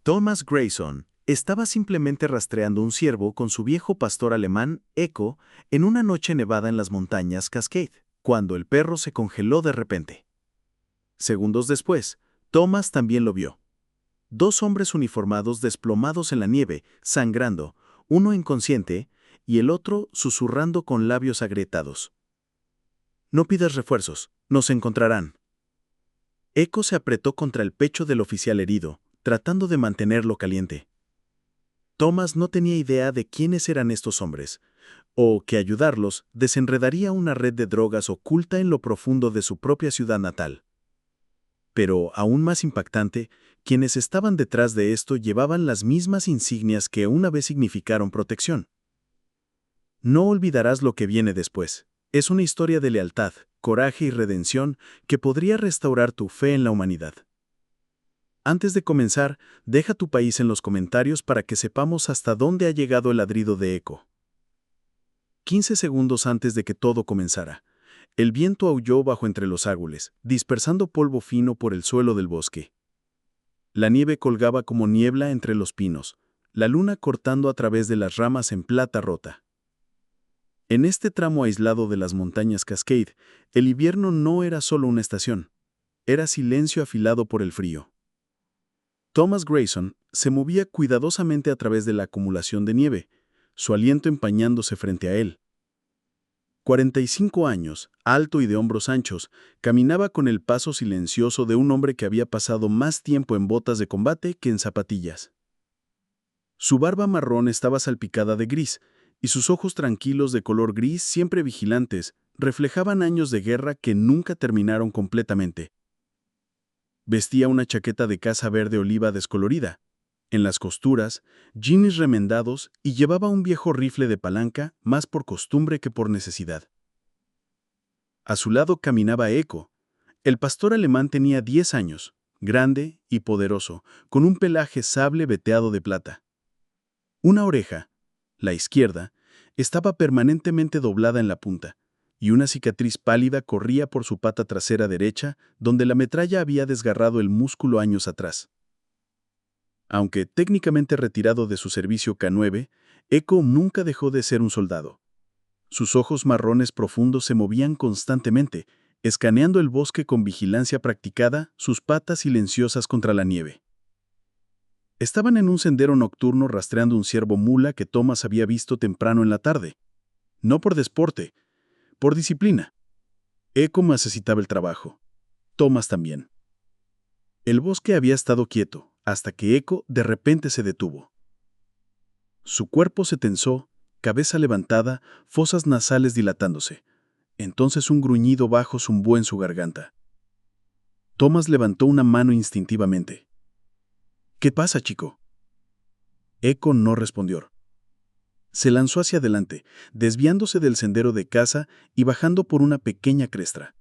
Thomas Grayson estaba simplemente rastreando un ciervo con su viejo pastor alemán, Echo, en una noche nevada en las montañas Cascade, cuando el perro se congeló de repente. Segundos después, Thomas también lo vio. Dos hombres uniformados desplomados en la nieve, sangrando, uno inconsciente y el otro susurrando con labios agrietados. «No pidas refuerzos, nos encontrarán». Echo se apretó contra el pecho del oficial herido, tratando de mantenerlo caliente. Thomas no tenía idea de quiénes eran estos hombres, o que ayudarlos desenredaría una red de drogas oculta en lo profundo de su propia ciudad natal. Pero, aún más impactante, quienes estaban detrás de esto llevaban las mismas insignias que una vez significaron protección. No olvidarás lo que viene después. Es una historia de lealtad, coraje y redención que podría restaurar tu fe en la humanidad. Antes de comenzar, deja tu país en los comentarios para que sepamos hasta dónde ha llegado el ladrido de Echo. 15 segundos antes de que todo comenzara, el viento aulló bajo entre los árboles, dispersando polvo fino por el suelo del bosque. La nieve colgaba como niebla entre los pinos, la luna cortando a través de las ramas en plata rota. En este tramo aislado de las montañas Cascade, el invierno no era solo una estación, era silencio afilado por el frío. Thomas Grayson se movía cuidadosamente a través de la acumulación de nieve, su aliento empañándose frente a él. 45 años, alto y de hombros anchos, caminaba con el paso silencioso de un hombre que había pasado más tiempo en botas de combate que en zapatillas. Su barba marrón estaba salpicada de gris, y sus ojos tranquilos de color gris, siempre vigilantes, reflejaban años de guerra que nunca terminaron completamente. Vestía una chaqueta de caza verde oliva descolorida. En las costuras, jeans remendados y llevaba un viejo rifle de palanca más por costumbre que por necesidad. A su lado caminaba Echo. El pastor alemán tenía 10 años, grande y poderoso, con un pelaje sable veteado de plata. Una oreja, la izquierda, estaba permanentemente doblada en la punta, y una cicatriz pálida corría por su pata trasera derecha, donde la metralla había desgarrado el músculo años atrás. Aunque técnicamente retirado de su servicio K9, Echo nunca dejó de ser un soldado. Sus ojos marrones profundos se movían constantemente, escaneando el bosque con vigilancia practicada, sus patas silenciosas contra la nieve. Estaban en un sendero nocturno rastreando un ciervo mula que Thomas había visto temprano en la tarde. No por deporte, por disciplina. Echo necesitaba el trabajo. Thomas también. El bosque había estado quieto, hasta que Echo de repente se detuvo. Su cuerpo se tensó, cabeza levantada, fosas nasales dilatándose. Entonces un gruñido bajo zumbó en su garganta. Thomas levantó una mano instintivamente. «¿Qué pasa, chico?» Echo no respondió. Se lanzó hacia adelante, desviándose del sendero de caza y bajando por una pequeña cresta.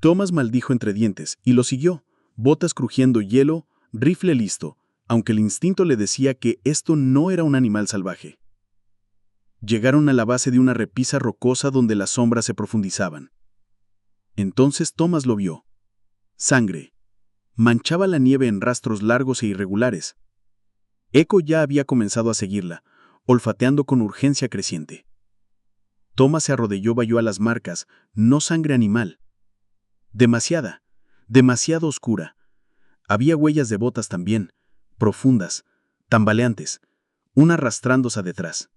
Thomas maldijo entre dientes y lo siguió, botas crujiendo hielo, rifle listo, aunque el instinto le decía que esto no era un animal salvaje. Llegaron a la base de una repisa rocosa donde las sombras se profundizaban. Entonces Thomas lo vio. Sangre. Manchaba la nieve en rastros largos e irregulares. Echo ya había comenzado a seguirla, olfateando con urgencia creciente. Thomas se arrodilló y vio a las marcas, no sangre animal. Demasiado oscura. Había huellas de botas también, profundas, tambaleantes, una arrastrándose detrás.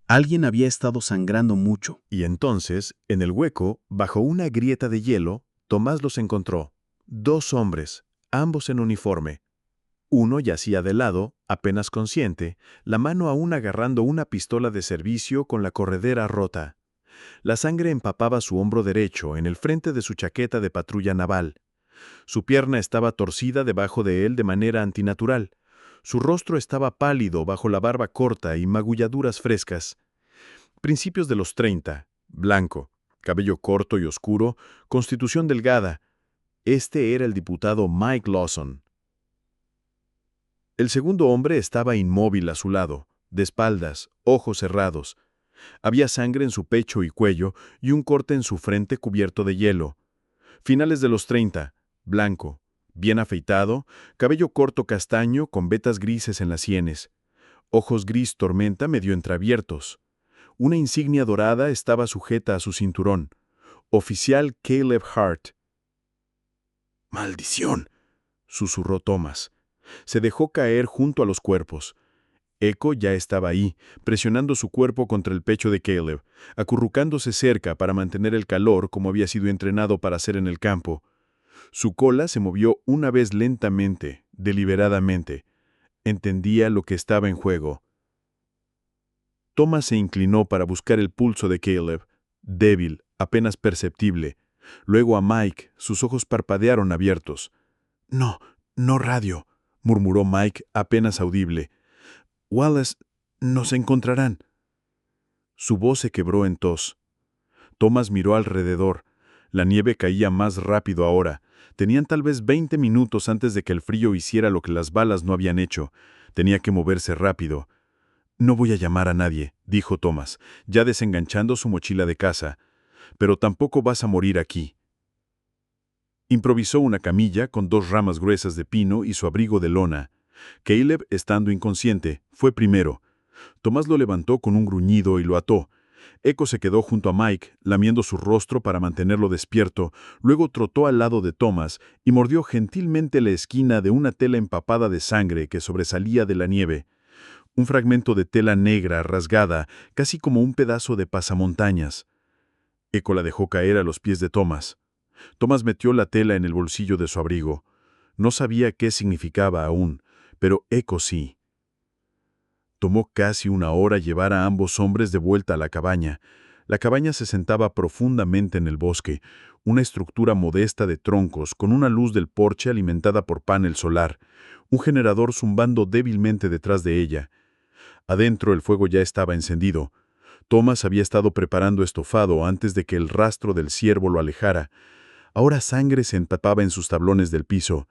Alguien había estado sangrando mucho. Y entonces, en el hueco, bajo una grieta de hielo, Tomás los encontró. 2 hombres, ambos en uniforme. Uno yacía de lado, apenas consciente, la mano aún agarrando una pistola de servicio con la corredera rota. La sangre empapaba su hombro derecho en el frente de su chaqueta de patrulla naval. Su pierna estaba torcida debajo de él de manera antinatural. Su rostro estaba pálido bajo la barba corta y magulladuras frescas. Principios de los 30, blanco, cabello corto y oscuro, constitución delgada. Este era el diputado Mike Lawson. El segundo hombre estaba inmóvil a su lado, de espaldas, ojos cerrados. Había sangre en su pecho y cuello y un corte en su frente cubierto de hielo. Finales de los 30, blanco, Bien afeitado, cabello corto castaño con vetas grises en las sienes, ojos gris tormenta medio entreabiertos. Una insignia dorada estaba sujeta a su cinturón. Oficial Caleb Hart. «¡Maldición!», susurró Thomas. Se dejó caer junto a los cuerpos. Echo ya estaba ahí, presionando su cuerpo contra el pecho de Caleb, acurrucándose cerca para mantener el calor como había sido entrenado para hacer en el campo. Su cola se movió una vez lentamente, deliberadamente. Entendía lo que estaba en juego. Thomas se inclinó para buscar el pulso de Caleb, débil, apenas perceptible. Luego a Mike, sus ojos parpadearon abiertos. «No, no radio», murmuró Mike, apenas audible. «Wallace, nos encontrarán». Su voz se quebró en tos. Thomas miró alrededor. La nieve caía más rápido ahora. Tenían tal vez 20 minutos antes de que el frío hiciera lo que las balas no habían hecho. Tenía que moverse rápido. «No voy a llamar a nadie», dijo Thomas, ya desenganchando su mochila de casa. «Pero tampoco vas a morir aquí». Improvisó una camilla con 2 ramas gruesas de pino y su abrigo de lona. Caleb, estando inconsciente, fue primero. Thomas lo levantó con un gruñido y lo ató. Echo se quedó junto a Mike, lamiendo su rostro para mantenerlo despierto, luego trotó al lado de Thomas y mordió gentilmente la esquina de una tela empapada de sangre que sobresalía de la nieve. Un fragmento de tela negra, rasgada, casi como un pedazo de pasamontañas. Echo la dejó caer a los pies de Thomas. Thomas metió la tela en el bolsillo de su abrigo. No sabía qué significaba aún, pero Echo sí. Tomó casi una hora llevar a ambos hombres de vuelta a la cabaña. La cabaña se sentaba profundamente en el bosque, una estructura modesta de troncos con una luz del porche alimentada por panel solar, un generador zumbando débilmente detrás de ella. Adentro el fuego ya estaba encendido. Thomas había estado preparando estofado antes de que el rastro del ciervo lo alejara. Ahora sangre se empapaba en sus tablones del piso.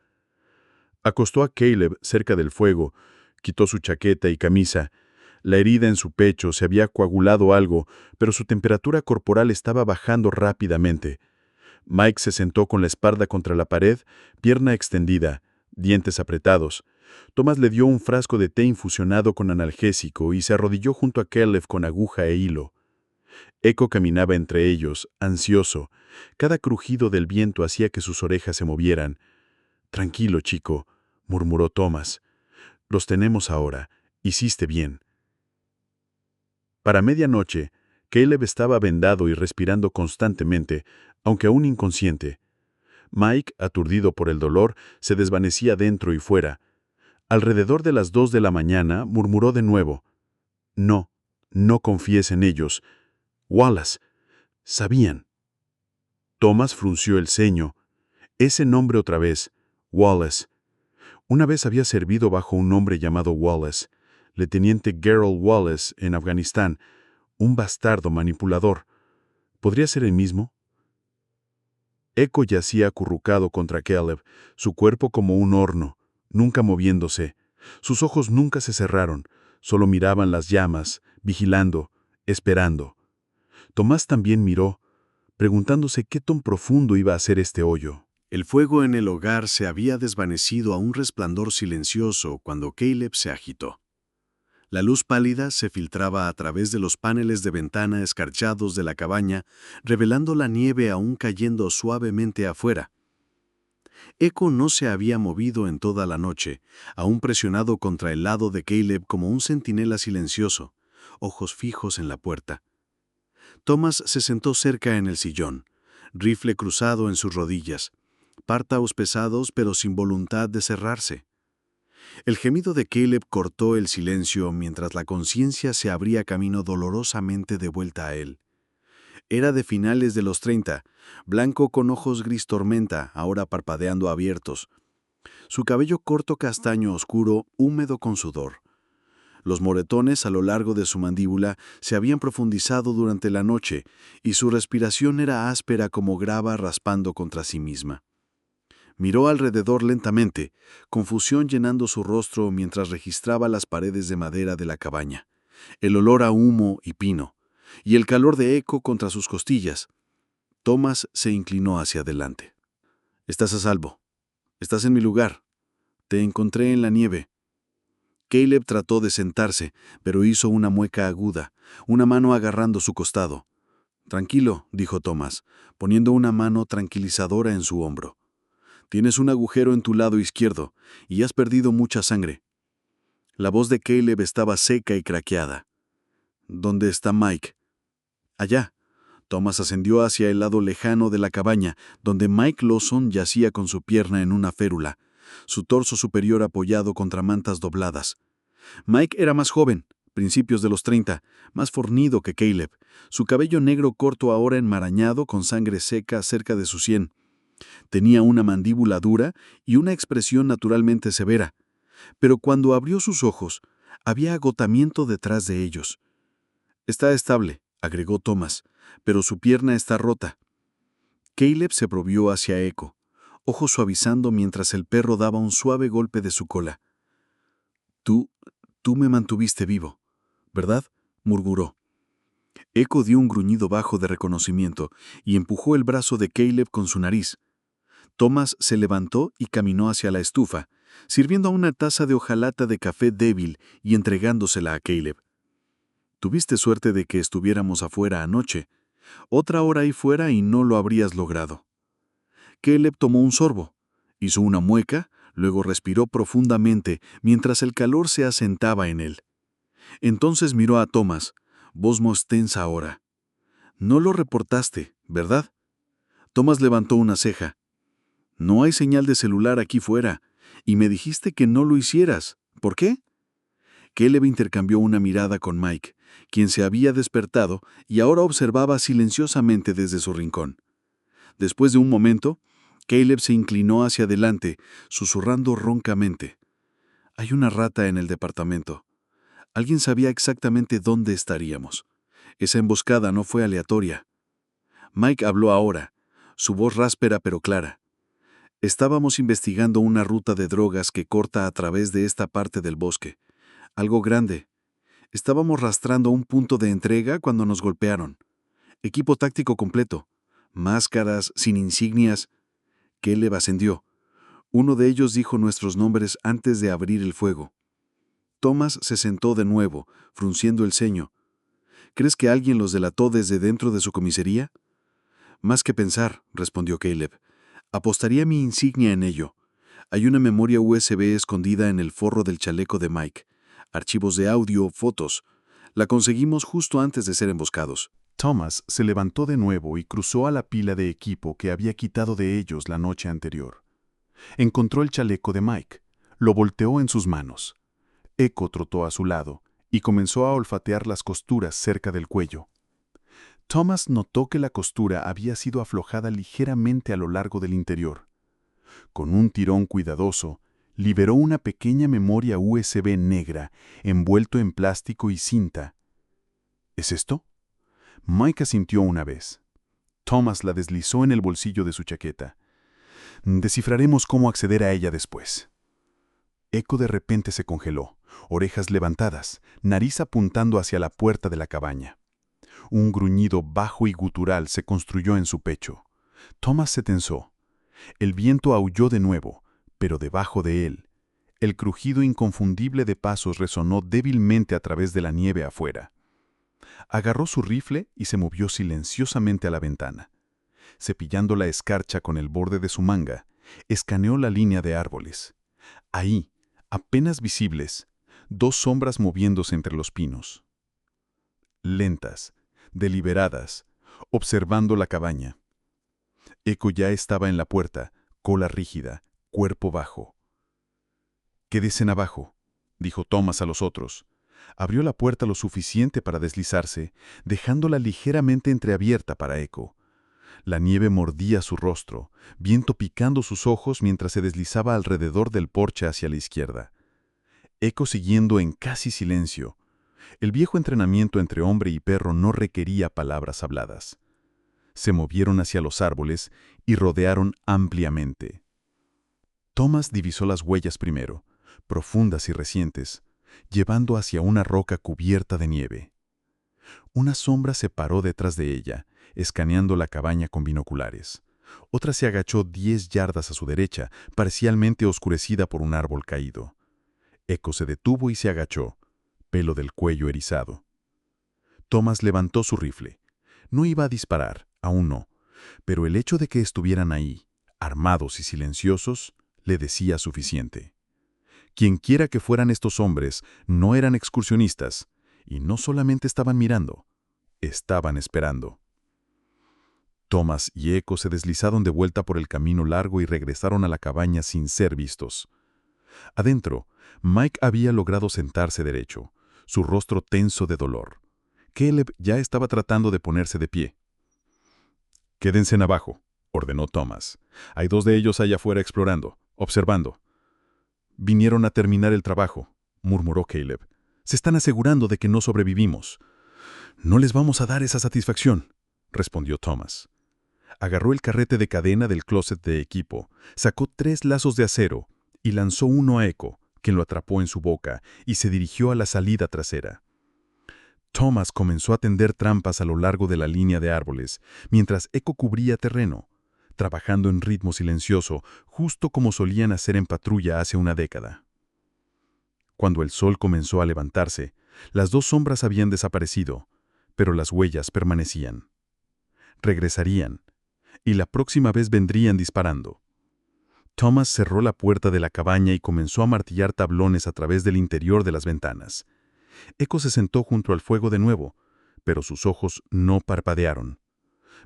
Acostó a Caleb cerca del fuego, quitó su chaqueta y camisa. La herida en su pecho se había coagulado algo, pero su temperatura corporal estaba bajando rápidamente. Mike se sentó con la espalda contra la pared, pierna extendida, dientes apretados. Thomas le dio un frasco de té infusionado con analgésico y se arrodilló junto a Caleb con aguja e hilo. Echo caminaba entre ellos, ansioso. Cada crujido del viento hacía que sus orejas se movieran. «Tranquilo, chico», murmuró Thomas. «Los tenemos ahora. Hiciste bien». Para medianoche, Caleb estaba vendado y respirando constantemente, aunque aún inconsciente. Mike, aturdido por el dolor, se desvanecía dentro y fuera. Alrededor de las 2 de la mañana, murmuró de nuevo. «No, no confíes en ellos. Wallace. Sabían». Thomas frunció el ceño. Ese nombre otra vez, Wallace. Una vez había servido bajo un hombre llamado Wallace, Leteniente Gerald Wallace, en Afganistán, un bastardo manipulador. ¿Podría ser el mismo? Echo yacía acurrucado contra Caleb, su cuerpo como un horno, nunca moviéndose. Sus ojos nunca se cerraron, solo miraban las llamas, vigilando, esperando. Tomás también miró, preguntándose qué tan profundo iba a ser este hoyo. El fuego en el hogar se había desvanecido a un resplandor silencioso cuando Caleb se agitó. La luz pálida se filtraba a través de los paneles de ventana escarchados de la cabaña, revelando la nieve aún cayendo suavemente afuera. Echo no se había movido en toda la noche, aún presionado contra el lado de Caleb como un centinela silencioso, ojos fijos en la puerta. Thomas se sentó cerca en el sillón, rifle cruzado en sus rodillas, párpados pesados pero sin voluntad de cerrarse. El gemido de Caleb cortó el silencio mientras la conciencia se abría camino dolorosamente de vuelta a él. Era de finales de los 30, blanco con ojos gris tormenta, ahora parpadeando abiertos. Su cabello corto castaño oscuro, húmedo con sudor. Los moretones a lo largo de su mandíbula se habían profundizado durante la noche y su respiración era áspera como grava raspando contra sí misma. Miró alrededor lentamente, confusión llenando su rostro mientras registraba las paredes de madera de la cabaña, el olor a humo y pino, y el calor de Echo contra sus costillas. Thomas se inclinó hacia adelante. «Estás a salvo», Estás en mi lugar. Te encontré en la nieve. Caleb trató de sentarse, pero hizo una mueca aguda, una mano agarrando su costado. Tranquilo, dijo Thomas, poniendo una mano tranquilizadora en su hombro. Tienes un agujero en tu lado izquierdo y has perdido mucha sangre. La voz de Caleb estaba seca y craqueada. ¿Dónde está Mike? Allá. Thomas ascendió hacia el lado lejano de la cabaña, donde Mike Lawson yacía con su pierna en una férula, su torso superior apoyado contra mantas dobladas. Mike era más joven, principios de los 30, más fornido que Caleb, su cabello negro corto ahora enmarañado con sangre seca cerca de su sien. Tenía una mandíbula dura y una expresión naturalmente severa, pero cuando abrió sus ojos, había agotamiento detrás de ellos. Está estable, agregó Thomas, pero su pierna está rota. Caleb se volvió hacia Echo, ojos suavizando mientras el perro daba un suave golpe de su cola. Tú me mantuviste vivo, ¿verdad?, murmuró. Echo dio un gruñido bajo de reconocimiento y empujó el brazo de Caleb con su nariz. Thomas se levantó y caminó hacia la estufa, sirviendo una taza de hojalata de café débil y entregándosela a Caleb. Tuviste suerte de que estuviéramos afuera anoche. Otra hora ahí fuera y no lo habrías logrado. Caleb tomó un sorbo, hizo una mueca, luego respiró profundamente mientras el calor se asentaba en él. Entonces miró a Thomas, voz más tensa ahora. No lo reportaste, ¿verdad? Thomas levantó una ceja. No hay señal de celular aquí fuera, y me dijiste que no lo hicieras. ¿Por qué? Caleb intercambió una mirada con Mike, quien se había despertado y ahora observaba silenciosamente desde su rincón. Después de un momento, Caleb se inclinó hacia adelante, susurrando roncamente. Hay una rata en el departamento. Alguien sabía exactamente dónde estaríamos. Esa emboscada no fue aleatoria. Mike habló ahora, su voz ráspera pero clara. Estábamos investigando una ruta de drogas que corta a través de esta parte del bosque. Algo grande. Estábamos rastrando un punto de entrega cuando nos golpearon. Equipo táctico completo. Máscaras, sin insignias. Caleb ascendió. Uno de ellos dijo nuestros nombres antes de abrir el fuego. Thomas se sentó de nuevo, frunciendo el ceño. ¿Crees que alguien los delató desde dentro de su comisaría? Más que pensar, respondió Caleb. Apostaría mi insignia en ello. Hay una memoria USB escondida en el forro del chaleco de Mike. Archivos de audio, fotos. La conseguimos justo antes de ser emboscados. Thomas se levantó de nuevo y cruzó a la pila de equipo que había quitado de ellos la noche anterior. Encontró el chaleco de Mike. Lo volteó en sus manos. Echo trotó a su lado y comenzó a olfatear las costuras cerca del cuello. Thomas notó que la costura había sido aflojada ligeramente a lo largo del interior. Con un tirón cuidadoso, liberó una pequeña memoria USB negra, envuelto en plástico y cinta. ¿Es esto? Mike asintió una vez. Thomas la deslizó en el bolsillo de su chaqueta. Descifraremos cómo acceder a ella después. Echo de repente se congeló, orejas levantadas, nariz apuntando hacia la puerta de la cabaña. Un gruñido bajo y gutural se construyó en su pecho. Thomas se tensó. El viento aulló de nuevo, pero debajo de él, el crujido inconfundible de pasos resonó débilmente a través de la nieve afuera. Agarró su rifle y se movió silenciosamente a la ventana. Cepillando la escarcha con el borde de su manga, escaneó la línea de árboles. Ahí, apenas visibles, dos sombras moviéndose entre los pinos. Lentas, deliberadas, observando la cabaña. Echo ya estaba en la puerta, cola rígida, cuerpo bajo. «Quédense abajo», dijo Thomas a los otros. Abrió la puerta lo suficiente para deslizarse, dejándola ligeramente entreabierta para Echo. La nieve mordía su rostro, viento picando sus ojos mientras se deslizaba alrededor del porche hacia la izquierda. Echo siguiendo en casi silencio. El viejo entrenamiento entre hombre y perro no requería palabras habladas. Se movieron hacia los árboles y rodearon ampliamente. Thomas divisó las huellas primero, profundas y recientes, llevando hacia una roca cubierta de nieve. Una sombra se paró detrás de ella, escaneando la cabaña con binoculares. Otra se agachó 10 yardas a su derecha, parcialmente oscurecida por un árbol caído. Echo se detuvo y se agachó, pelo del cuello erizado. Thomas levantó su rifle. No iba a disparar, aún no, pero el hecho de que estuvieran ahí, armados y silenciosos, le decía suficiente. Quienquiera que fueran estos hombres, no eran excursionistas, y no solamente estaban mirando, estaban esperando. Thomas y Echo se deslizaron de vuelta por el camino largo y regresaron a la cabaña sin ser vistos. Adentro, Mike había logrado sentarse derecho, su rostro tenso de dolor. Caleb ya estaba tratando de ponerse de pie. «Quédense en abajo», ordenó Thomas. «Hay 2 de ellos allá afuera explorando, observando». «Vinieron a terminar el trabajo», murmuró Caleb. «Se están asegurando de que no sobrevivimos». «No les vamos a dar esa satisfacción», respondió Thomas. Agarró el carrete de cadena del closet de equipo, sacó 3 lazos de acero y lanzó uno a Echo, quien lo atrapó en su boca y se dirigió a la salida trasera. Thomas comenzó a tender trampas a lo largo de la línea de árboles, mientras Echo cubría terreno, trabajando en ritmo silencioso, justo como solían hacer en patrulla hace una década. Cuando el sol comenzó a levantarse, las 2 sombras habían desaparecido, pero las huellas permanecían. Regresarían, y la próxima vez vendrían disparando. Thomas cerró la puerta de la cabaña y comenzó a martillar tablones a través del interior de las ventanas. Echo se sentó junto al fuego de nuevo, pero sus ojos no parpadearon.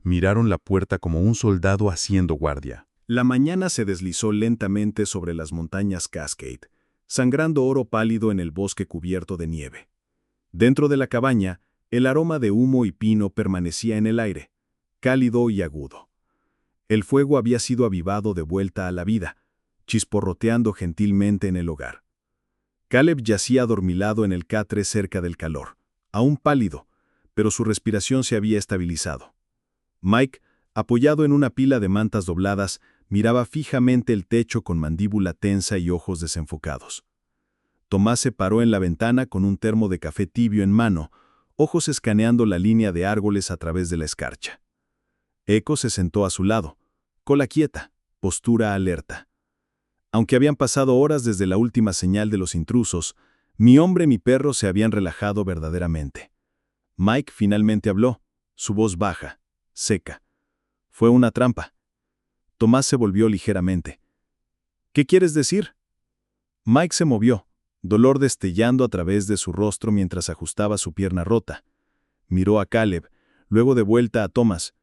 Miraron la puerta como un soldado haciendo guardia. La mañana se deslizó lentamente sobre las montañas Cascade, sangrando oro pálido en el bosque cubierto de nieve. Dentro de la cabaña, el aroma de humo y pino permanecía en el aire, cálido y agudo. El fuego había sido avivado de vuelta a la vida, chisporroteando gentilmente en el hogar. Caleb yacía adormilado en el catre cerca del calor, aún pálido, pero su respiración se había estabilizado. Mike, apoyado en una pila de mantas dobladas, miraba fijamente el techo con mandíbula tensa y ojos desenfocados. Tomás se paró en la ventana con un termo de café tibio en mano, ojos escaneando la línea de árboles a través de la escarcha. Echo se sentó a su lado, cola quieta, postura alerta. Aunque habían pasado horas desde la última señal de los intrusos, mi hombre y mi perro se habían relajado verdaderamente. Mike finalmente habló, su voz baja, seca. Fue una trampa. Tomás se volvió ligeramente. ¿Qué quieres decir? Mike se movió, dolor destellando a través de su rostro mientras ajustaba su pierna rota. Miró a Caleb, luego de vuelta a Tomás.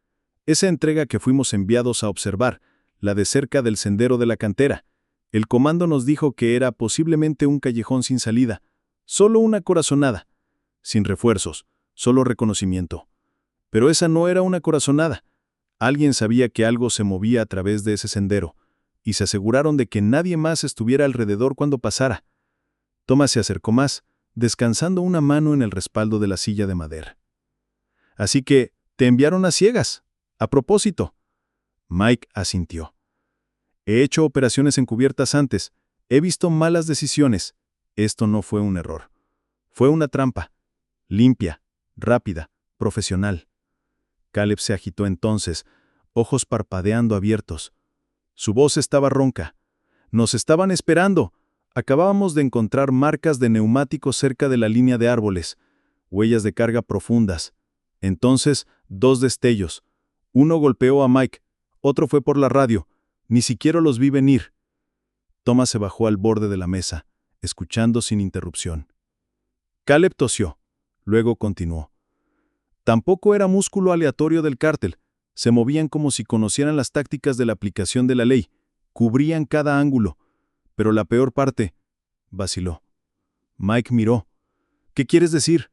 Esa entrega que fuimos enviados a observar, la de cerca del sendero de la cantera. El comando nos dijo que era posiblemente un callejón sin salida, solo una corazonada, sin refuerzos, solo reconocimiento. Pero esa no era una corazonada. Alguien sabía que algo se movía a través de ese sendero, y se aseguraron de que nadie más estuviera alrededor cuando pasara. Thomas se acercó más, descansando una mano en el respaldo de la silla de madera. Así que, te enviaron a ciegas, a propósito. Mike asintió. He hecho operaciones encubiertas antes, he visto malas decisiones. Esto no fue un error. Fue una trampa. Limpia, rápida, profesional. Caleb se agitó entonces, ojos parpadeando abiertos. Su voz estaba ronca. Nos estaban esperando. Acabábamos de encontrar marcas de neumáticos cerca de la línea de árboles, huellas de carga profundas. Entonces, 2 destellos. Uno golpeó a Mike, otro fue por la radio. Ni siquiera los vi venir. Thomas se bajó al borde de la mesa, escuchando sin interrupción. Caleb tosió, luego continuó. Tampoco era músculo aleatorio del cártel. Se movían como si conocieran las tácticas de la aplicación de la ley. Cubrían cada ángulo. Pero la peor parte, vaciló. Mike miró. ¿Qué quieres decir?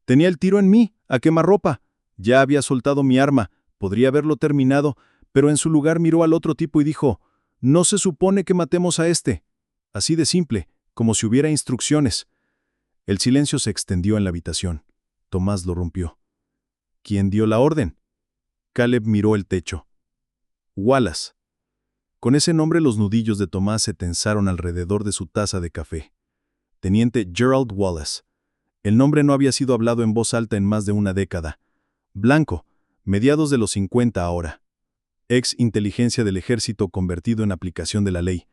Tenía el tiro en mí, a quemarropa. Ya había soltado mi arma, podría haberlo terminado, pero en su lugar miró al otro tipo y dijo, «No se supone que matemos a este». Así de simple, como si hubiera instrucciones. El silencio se extendió en la habitación. Tomás lo rompió. ¿Quién dio la orden? Caleb miró el techo. Wallace. Con ese nombre los nudillos de Tomás se tensaron alrededor de su taza de café. Teniente Gerald Wallace. El nombre no había sido hablado en voz alta en más de una década. Blanco, mediados de los 50 ahora. ex inteligencia del ejército convertido en aplicación de la ley.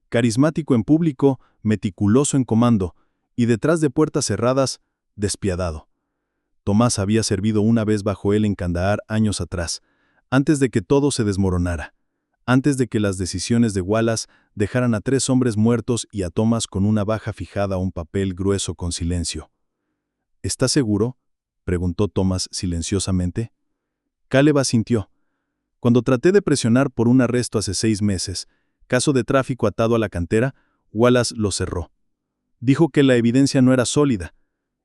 Carismático en público, meticuloso en comando, y detrás de puertas cerradas, despiadado. Tomás había servido una vez bajo él en Kandahar años atrás, antes de que todo se desmoronara, antes de que las decisiones de Wallace dejaran a 3 hombres muertos y a Thomas con una baja fijada a un papel grueso con silencio. ¿Estás seguro?, preguntó Thomas silenciosamente. Caleb asintió. Cuando traté de presionar por un arresto hace 6 meses, caso de tráfico atado a la cantera, Wallace lo cerró. Dijo que la evidencia no era sólida.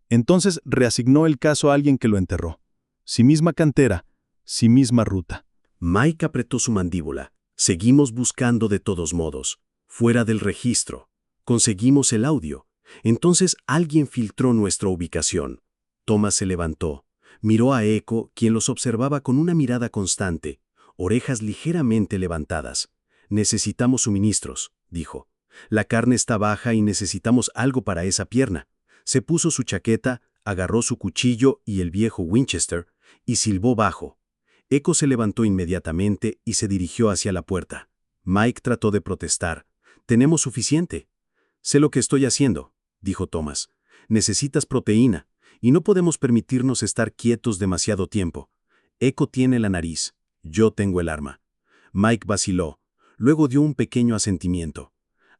Entonces reasignó el caso a alguien que lo enterró. Sí misma cantera, sí misma ruta. Mike apretó su mandíbula. Seguimos buscando de todos modos. Fuera del registro. Conseguimos el audio. Entonces alguien filtró nuestra ubicación. Thomas se levantó. Miró a Echo, quien los observaba con una mirada constante, orejas ligeramente levantadas. Necesitamos suministros, dijo. La carne está baja y necesitamos algo para esa pierna. Se puso su chaqueta, agarró su cuchillo y el viejo Winchester, y silbó bajo. Echo se levantó inmediatamente y se dirigió hacia la puerta. Mike trató de protestar. «Tenemos suficiente». «Sé lo que estoy haciendo», dijo Thomas. «Necesitas proteína, y no podemos permitirnos estar quietos demasiado tiempo. Echo tiene la nariz. Yo tengo el arma». Mike vaciló. Luego dio un pequeño asentimiento.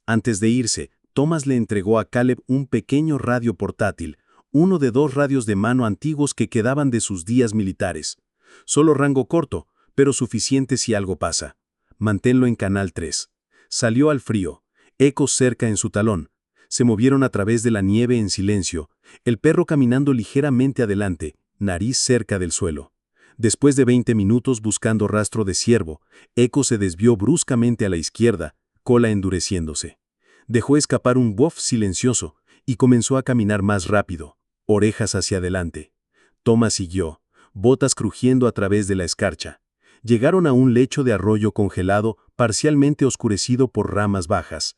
Antes de irse, Thomas le entregó a Caleb un pequeño radio portátil, uno de 2 radios de mano antiguos que quedaban de sus días militares. Solo rango corto, pero suficiente si algo pasa. Manténlo en canal 3. Salió al frío, ecos cerca en su talón. Se movieron a través de la nieve en silencio, el perro caminando ligeramente adelante, nariz cerca del suelo. Después de 20 minutos buscando rastro de ciervo, Echo se desvió bruscamente a la izquierda, cola endureciéndose. Dejó escapar un bof silencioso y comenzó a caminar más rápido, orejas hacia adelante. Thomas siguió, botas crujiendo a través de la escarcha. Llegaron a un lecho de arroyo congelado, parcialmente oscurecido por ramas bajas.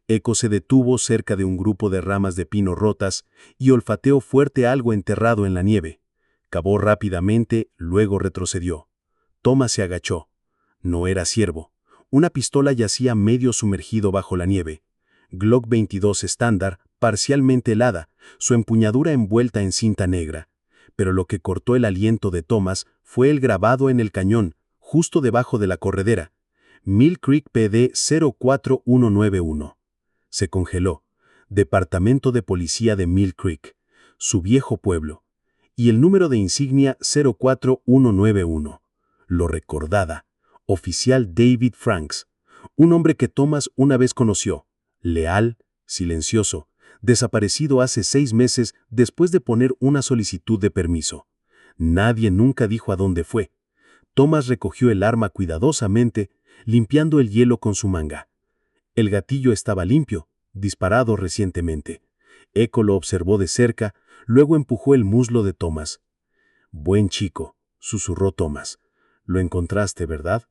Echo se detuvo cerca de un grupo de ramas de pino rotas y olfateó fuerte algo enterrado en la nieve. Cavó rápidamente, luego retrocedió. Thomas se agachó. No era ciervo. Una pistola yacía medio sumergido bajo la nieve. Glock 22 estándar, parcialmente helada, su empuñadura envuelta en cinta negra. Pero lo que cortó el aliento de Thomas fue el grabado en el cañón, justo debajo de la corredera. Mill Creek PD 04191. Se congeló. Departamento de Policía de Mill Creek. Su viejo pueblo. Y el número de insignia 04191. Lo recordaba. Oficial David Franks. Un hombre que Thomas una vez conoció. Leal, silencioso, desaparecido hace 6 meses después de poner una solicitud de permiso. Nadie nunca dijo a dónde fue. Thomas recogió el arma cuidadosamente, limpiando el hielo con su manga. El gatillo estaba limpio, disparado recientemente. Echo lo observó de cerca, luego empujó el muslo de Thomas. «Buen chico», susurró Thomas. «Lo encontraste, ¿verdad?»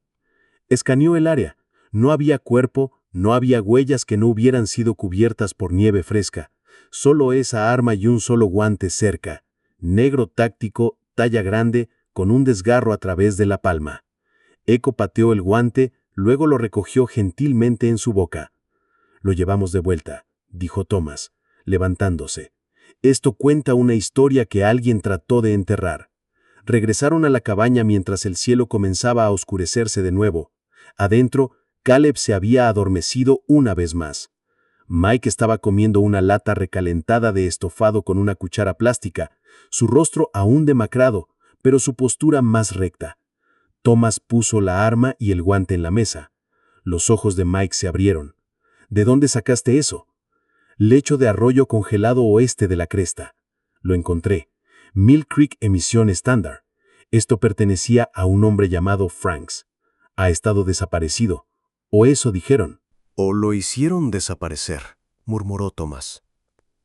Escaneó el área. No había cuerpo, no había huellas que no hubieran sido cubiertas por nieve fresca. Solo esa arma y un solo guante cerca. Negro táctico, talla grande, con un desgarro a través de la palma. Echo pateó el guante, luego lo recogió gentilmente en su boca. «Lo llevamos de vuelta», dijo Thomas, levantándose. «Esto cuenta una historia que alguien trató de enterrar». Regresaron a la cabaña mientras el cielo comenzaba a oscurecerse de nuevo. Adentro, Caleb se había adormecido una vez más. Mike estaba comiendo una lata recalentada de estofado con una cuchara plástica, su rostro aún demacrado, pero su postura más recta. Thomas puso la arma y el guante en la mesa. Los ojos de Mike se abrieron. «¿De dónde sacaste eso?» «Lecho de arroyo congelado oeste de la cresta. Lo encontré. Mill Creek emisión estándar. Esto pertenecía a un hombre llamado Franks. Ha estado desaparecido. O eso dijeron». «O lo hicieron desaparecer», murmuró Thomas.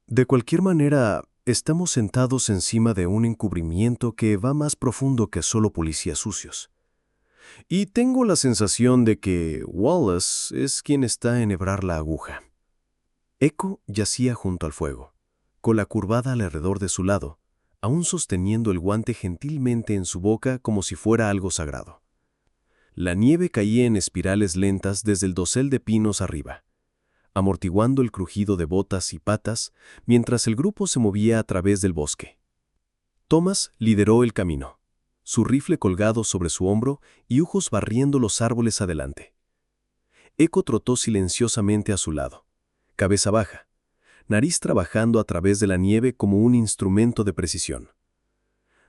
«De cualquier manera, estamos sentados encima de un encubrimiento que va más profundo que solo policías sucios. Y tengo la sensación de que Wallace es quien está a enhebrar la aguja». Echo yacía junto al fuego, cola curvada alrededor de su lado, aún sosteniendo el guante gentilmente en su boca como si fuera algo sagrado. La nieve caía en espirales lentas desde el dosel de pinos arriba, amortiguando el crujido de botas y patas mientras el grupo se movía a través del bosque. Thomas lideró el camino, su rifle colgado sobre su hombro y ojos barriendo los árboles adelante. Echo trotó silenciosamente a su lado, cabeza baja, nariz trabajando a través de la nieve como un instrumento de precisión.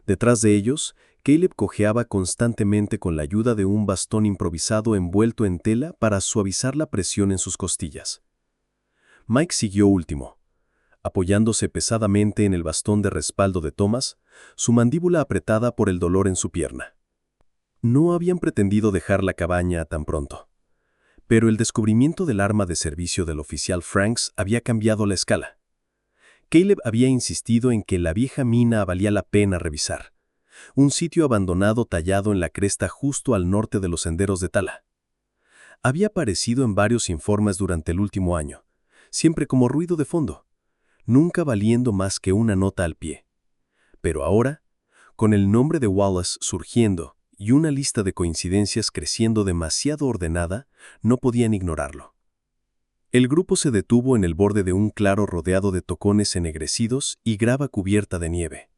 Detrás de ellos, Caleb cojeaba constantemente con la ayuda de un bastón improvisado envuelto en tela para suavizar la presión en sus costillas. Mike siguió último, apoyándose pesadamente en el bastón de respaldo de Thomas, su mandíbula apretada por el dolor en su pierna. No habían pretendido dejar la cabaña tan pronto, pero el descubrimiento del arma de servicio del oficial Franks había cambiado la escala. Caleb había insistido en que la vieja mina valía la pena revisar, un sitio abandonado tallado en la cresta justo al norte de los senderos de Tala. Había aparecido en varios informes durante el último año, siempre como ruido de fondo, nunca valiendo más que una nota al pie. Pero ahora, con el nombre de Wallace surgiendo y una lista de coincidencias creciendo demasiado ordenada, no podían ignorarlo. El grupo se detuvo en el borde de un claro rodeado de tocones ennegrecidos y grava cubierta de nieve.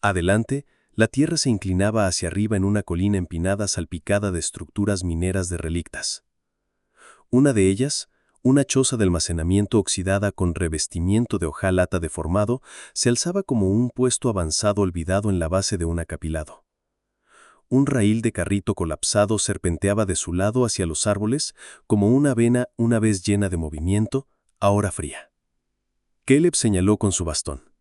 Adelante, la tierra se inclinaba hacia arriba en una colina empinada salpicada de estructuras mineras de relictas. Una de ellas, una choza de almacenamiento oxidada con revestimiento de hojalata deformado, se alzaba como un puesto avanzado olvidado en la base de un acantilado. Un raíl de carrito colapsado serpenteaba de su lado hacia los árboles como una vena una vez llena de movimiento, ahora fría. Caleb señaló con su bastón.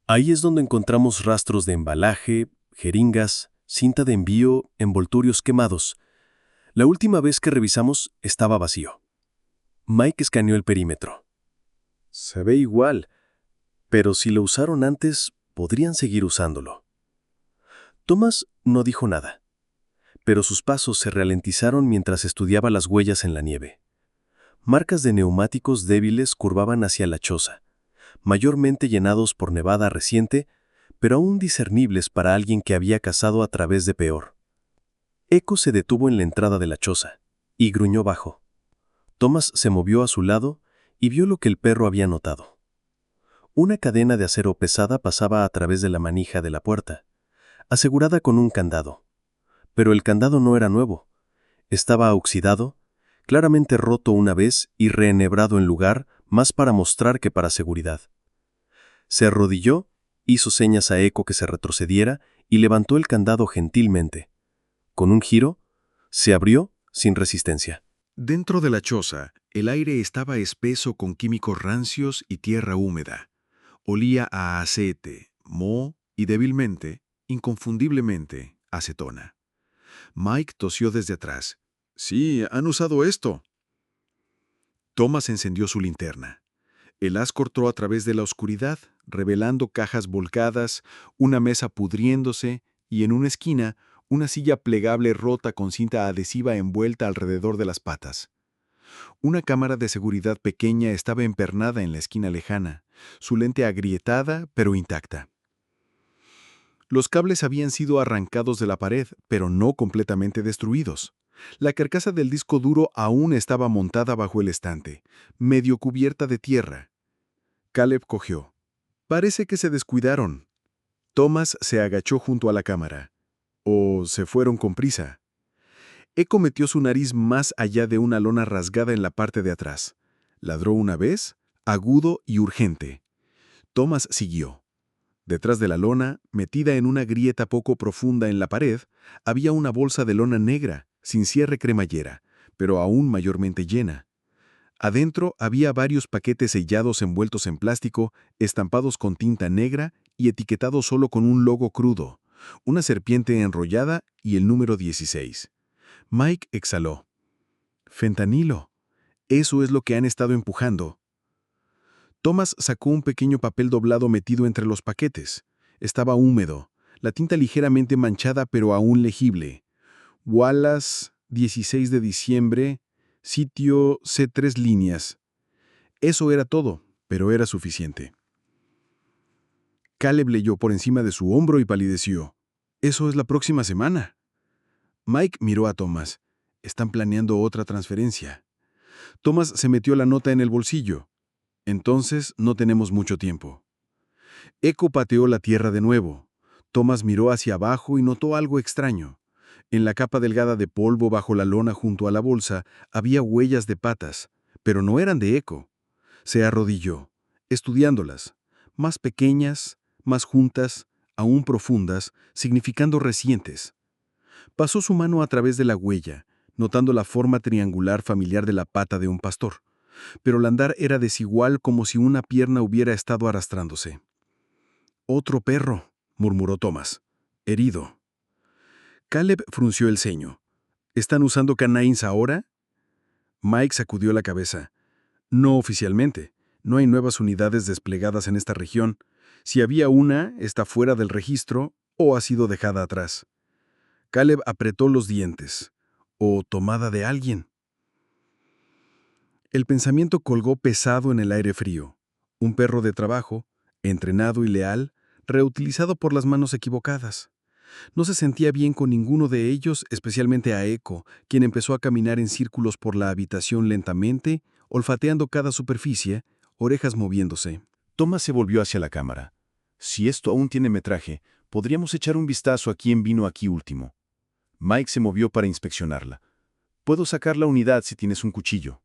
Ahí es donde encontramos rastros de embalaje, jeringas, cinta de envío, envoltorios quemados. La última vez que revisamos estaba vacío. Mike escaneó el perímetro. Se ve igual, pero si lo usaron antes, podrían seguir usándolo. Thomas no dijo nada, pero sus pasos se ralentizaron mientras estudiaba las huellas en la nieve. Marcas de neumáticos débiles curvaban hacia la choza, mayormente llenados por nevada reciente, pero aún discernibles para alguien que había cazado a través de peor. Echo se detuvo en la entrada de la choza y gruñó bajo. Thomas se movió a su lado y vio lo que el perro había notado. Una cadena de acero pesada pasaba a través de la manija de la puerta, asegurada con un candado. Pero el candado no era nuevo. Estaba oxidado, claramente roto una vez y reenhebrado en lugar, más para mostrar que para seguridad. Se arrodilló, hizo señas a Echo que se retrocediera y levantó el candado gentilmente. Con un giro, se abrió sin resistencia. Dentro de la choza, el aire estaba espeso con químicos rancios y tierra húmeda. Olía a aceite, moho y débilmente, inconfundiblemente, acetona. Mike tosió desde atrás. «Sí, han usado esto». Thomas encendió su linterna. El haz cortó a través de la oscuridad, revelando cajas volcadas, una mesa pudriéndose y, en una esquina, una silla plegable rota con cinta adhesiva envuelta alrededor de las patas. Una cámara de seguridad pequeña estaba empernada en la esquina lejana, su lente agrietada pero intacta. Los cables habían sido arrancados de la pared, pero no completamente destruidos. La carcasa del disco duro aún estaba montada bajo el estante, medio cubierta de tierra. Caleb cojeó. «Parece que se descuidaron». Thomas se agachó junto a la cámara. ¿O se fueron con prisa? Echo metió su nariz más allá de una lona rasgada en la parte de atrás. Ladró una vez, agudo y urgente. Thomas siguió. Detrás de la lona, metida en una grieta poco profunda en la pared, había una bolsa de lona negra, sin cierre cremallera, pero aún mayormente llena. Adentro había varios paquetes sellados envueltos en plástico, estampados con tinta negra y etiquetados solo con un logo crudo, una serpiente enrollada y el número 16. Mike exhaló. «Fentanilo. Eso es lo que han estado empujando». Thomas sacó un pequeño papel doblado metido entre los paquetes. Estaba húmedo, la tinta ligeramente manchada pero aún legible. Wallace, 16 de diciembre, sitio C3 líneas. Eso era todo, pero era suficiente. Caleb leyó por encima de su hombro y palideció. «Eso es la próxima semana». Mike miró a Thomas. Están planeando otra transferencia. Thomas se metió la nota en el bolsillo. Entonces, no tenemos mucho tiempo. Echo pateó la tierra de nuevo. Thomas miró hacia abajo y notó algo extraño. En la capa delgada de polvo bajo la lona junto a la bolsa había huellas de patas, pero no eran de Echo. Se arrodilló, estudiándolas, más pequeñas, más juntas, aún profundas, significando recientes. Pasó su mano a través de la huella, notando la forma triangular familiar de la pata de un pastor, pero el andar era desigual como si una pierna hubiera estado arrastrándose. «Otro perro», murmuró Thomas, herido. Caleb frunció el ceño. «¿Están usando canines ahora?» Mike sacudió la cabeza. «No oficialmente. No hay nuevas unidades desplegadas en esta región. Si había una, está fuera del registro o ha sido dejada atrás». Caleb apretó los dientes. «¿O tomada de alguien?» El pensamiento colgó pesado en el aire frío. Un perro de trabajo, entrenado y leal, reutilizado por las manos equivocadas. No se sentía bien con ninguno de ellos, especialmente a Echo, quien empezó a caminar en círculos por la habitación lentamente, olfateando cada superficie, orejas moviéndose. Thomas se volvió hacia la cámara. Si esto aún tiene metraje, podríamos echar un vistazo a quién vino aquí último. Mike se movió para inspeccionarla. Puedo sacar la unidad si tienes un cuchillo.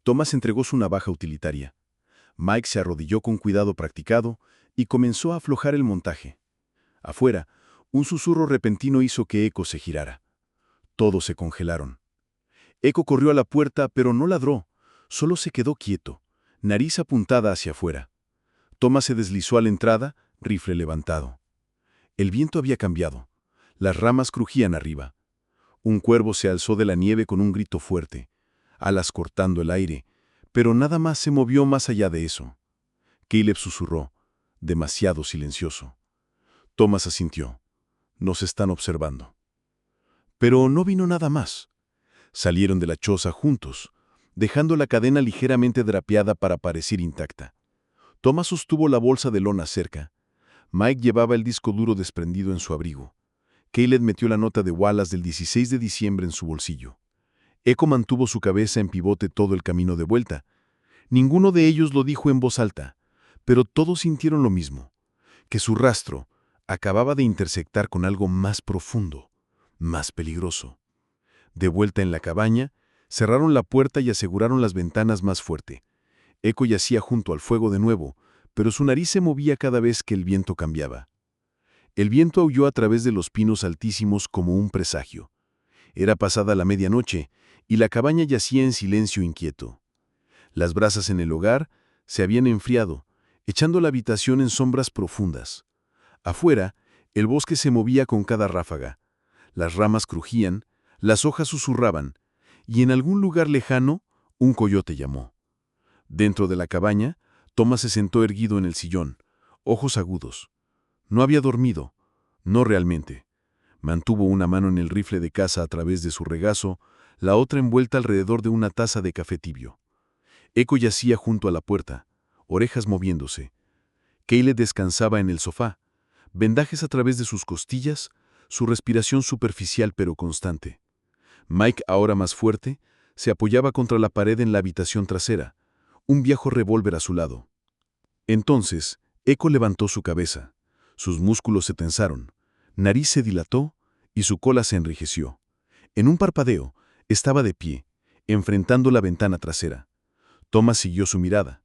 Thomas entregó su navaja utilitaria. Mike se arrodilló con cuidado practicado y comenzó a aflojar el montaje. Afuera, un susurro repentino hizo que Echo se girara. Todos se congelaron. Echo corrió a la puerta, pero no ladró. Solo se quedó quieto, nariz apuntada hacia afuera. Thomas se deslizó a la entrada, rifle levantado. El viento había cambiado. Las ramas crujían arriba. Un cuervo se alzó de la nieve con un grito fuerte, alas cortando el aire, pero nada más se movió más allá de eso. Caleb susurró, demasiado silencioso. Thomas asintió. Nos están observando. Pero no vino nada más. Salieron de la choza juntos, dejando la cadena ligeramente drapeada para parecer intacta. Thomas sostuvo la bolsa de lona cerca. Mike llevaba el disco duro desprendido en su abrigo. Caleb metió la nota de Wallace del 16 de diciembre en su bolsillo. Echo mantuvo su cabeza en pivote todo el camino de vuelta. Ninguno de ellos lo dijo en voz alta, pero todos sintieron lo mismo, que su rastro acababa de intersectar con algo más profundo, más peligroso. De vuelta en la cabaña, cerraron la puerta y aseguraron las ventanas más fuerte. Echo yacía junto al fuego de nuevo, pero su nariz se movía cada vez que el viento cambiaba. El viento aulló a través de los pinos altísimos como un presagio. Era pasada la medianoche y la cabaña yacía en silencio inquieto. Las brasas en el hogar se habían enfriado, echando la habitación en sombras profundas. Afuera, el bosque se movía con cada ráfaga. Las ramas crujían, las hojas susurraban, y en algún lugar lejano, un coyote llamó. Dentro de la cabaña, Thomas se sentó erguido en el sillón, ojos agudos. No había dormido, no realmente. Mantuvo una mano en el rifle de caza a través de su regazo, la otra envuelta alrededor de una taza de café tibio. Echo yacía junto a la puerta, orejas moviéndose. Caleb descansaba en el sofá, vendajes a través de sus costillas, su respiración superficial pero constante. Mike, ahora más fuerte, se apoyaba contra la pared en la habitación trasera, un viejo revólver a su lado. Entonces, Echo levantó su cabeza. Sus músculos se tensaron, nariz se dilató y su cola se enrijeció. En un parpadeo, estaba de pie, enfrentando la ventana trasera. Thomas siguió su mirada.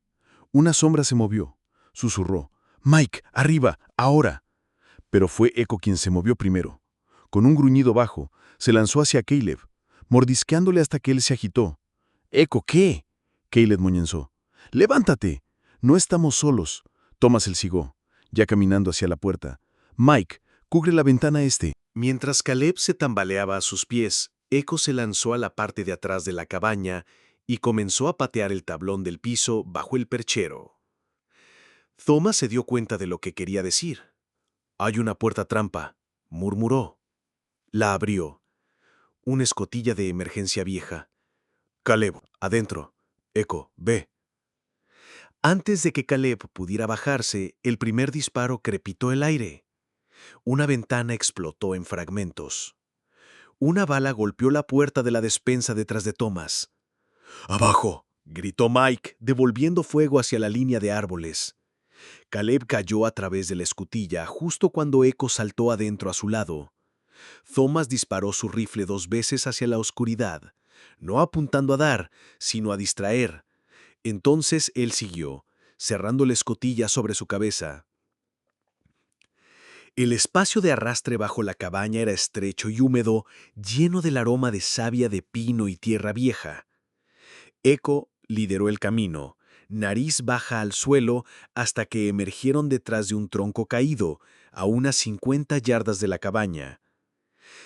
Una sombra se movió. Susurró, «Mike, arriba, ahora». Pero fue Echo quien se movió primero. Con un gruñido bajo, se lanzó hacia Caleb, mordisqueándole hasta que él se agitó. «¿Echo qué?», Caleb moñenzó. «Levántate. No estamos solos». Thomas el cigó, ya caminando hacia la puerta. «Mike, cubre la ventana este». Mientras Caleb se tambaleaba a sus pies, Echo se lanzó a la parte de atrás de la cabaña y comenzó a patear el tablón del piso bajo el perchero. Thomas se dio cuenta de lo que quería decir. «Hay una puerta trampa», murmuró. La abrió. Una escotilla de emergencia vieja. «Caleb, adentro. Echo, ve». Antes de que Caleb pudiera bajarse, el primer disparo crepitó el aire. Una ventana explotó en fragmentos. Una bala golpeó la puerta de la despensa detrás de Thomas. ¡Abajo!, gritó Mike, devolviendo fuego hacia la línea de árboles. Caleb cayó a través de la escotilla justo cuando Echo saltó adentro a su lado. Thomas disparó su rifle 2 veces hacia la oscuridad, no apuntando a dar, sino a distraer. Entonces él siguió, cerrando la escotilla sobre su cabeza. El espacio de arrastre bajo la cabaña era estrecho y húmedo, lleno del aroma de savia de pino y tierra vieja. Echo lideró el camino, nariz baja al suelo, hasta que emergieron detrás de un tronco caído, a unas 50 yardas de la cabaña.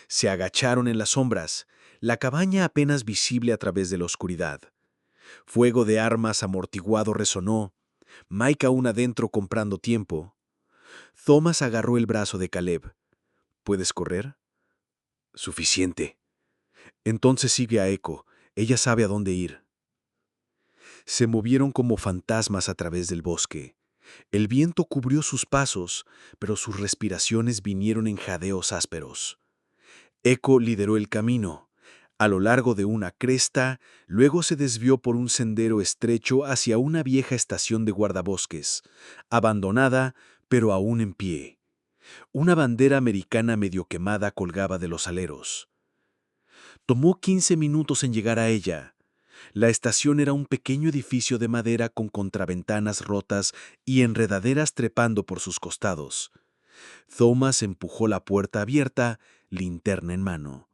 Se agacharon en las sombras, la cabaña apenas visible a través de la oscuridad. Fuego de armas amortiguado resonó, Mike aún adentro comprando tiempo. Thomas agarró el brazo de Caleb. ¿Puedes correr? Suficiente. Entonces sigue a Echo, ella sabe a dónde ir. Se movieron como fantasmas a través del bosque. El viento cubrió sus pasos, pero sus respiraciones vinieron en jadeos ásperos. Echo lideró el camino. A lo largo de una cresta, luego se desvió por un sendero estrecho hacia una vieja estación de guardabosques, abandonada, pero aún en pie. Una bandera americana medio quemada colgaba de los aleros. Tomó 15 minutos en llegar a ella. La estación era un pequeño edificio de madera con contraventanas rotas y enredaderas trepando por sus costados. Thomas empujó la puerta abierta, linterna en mano.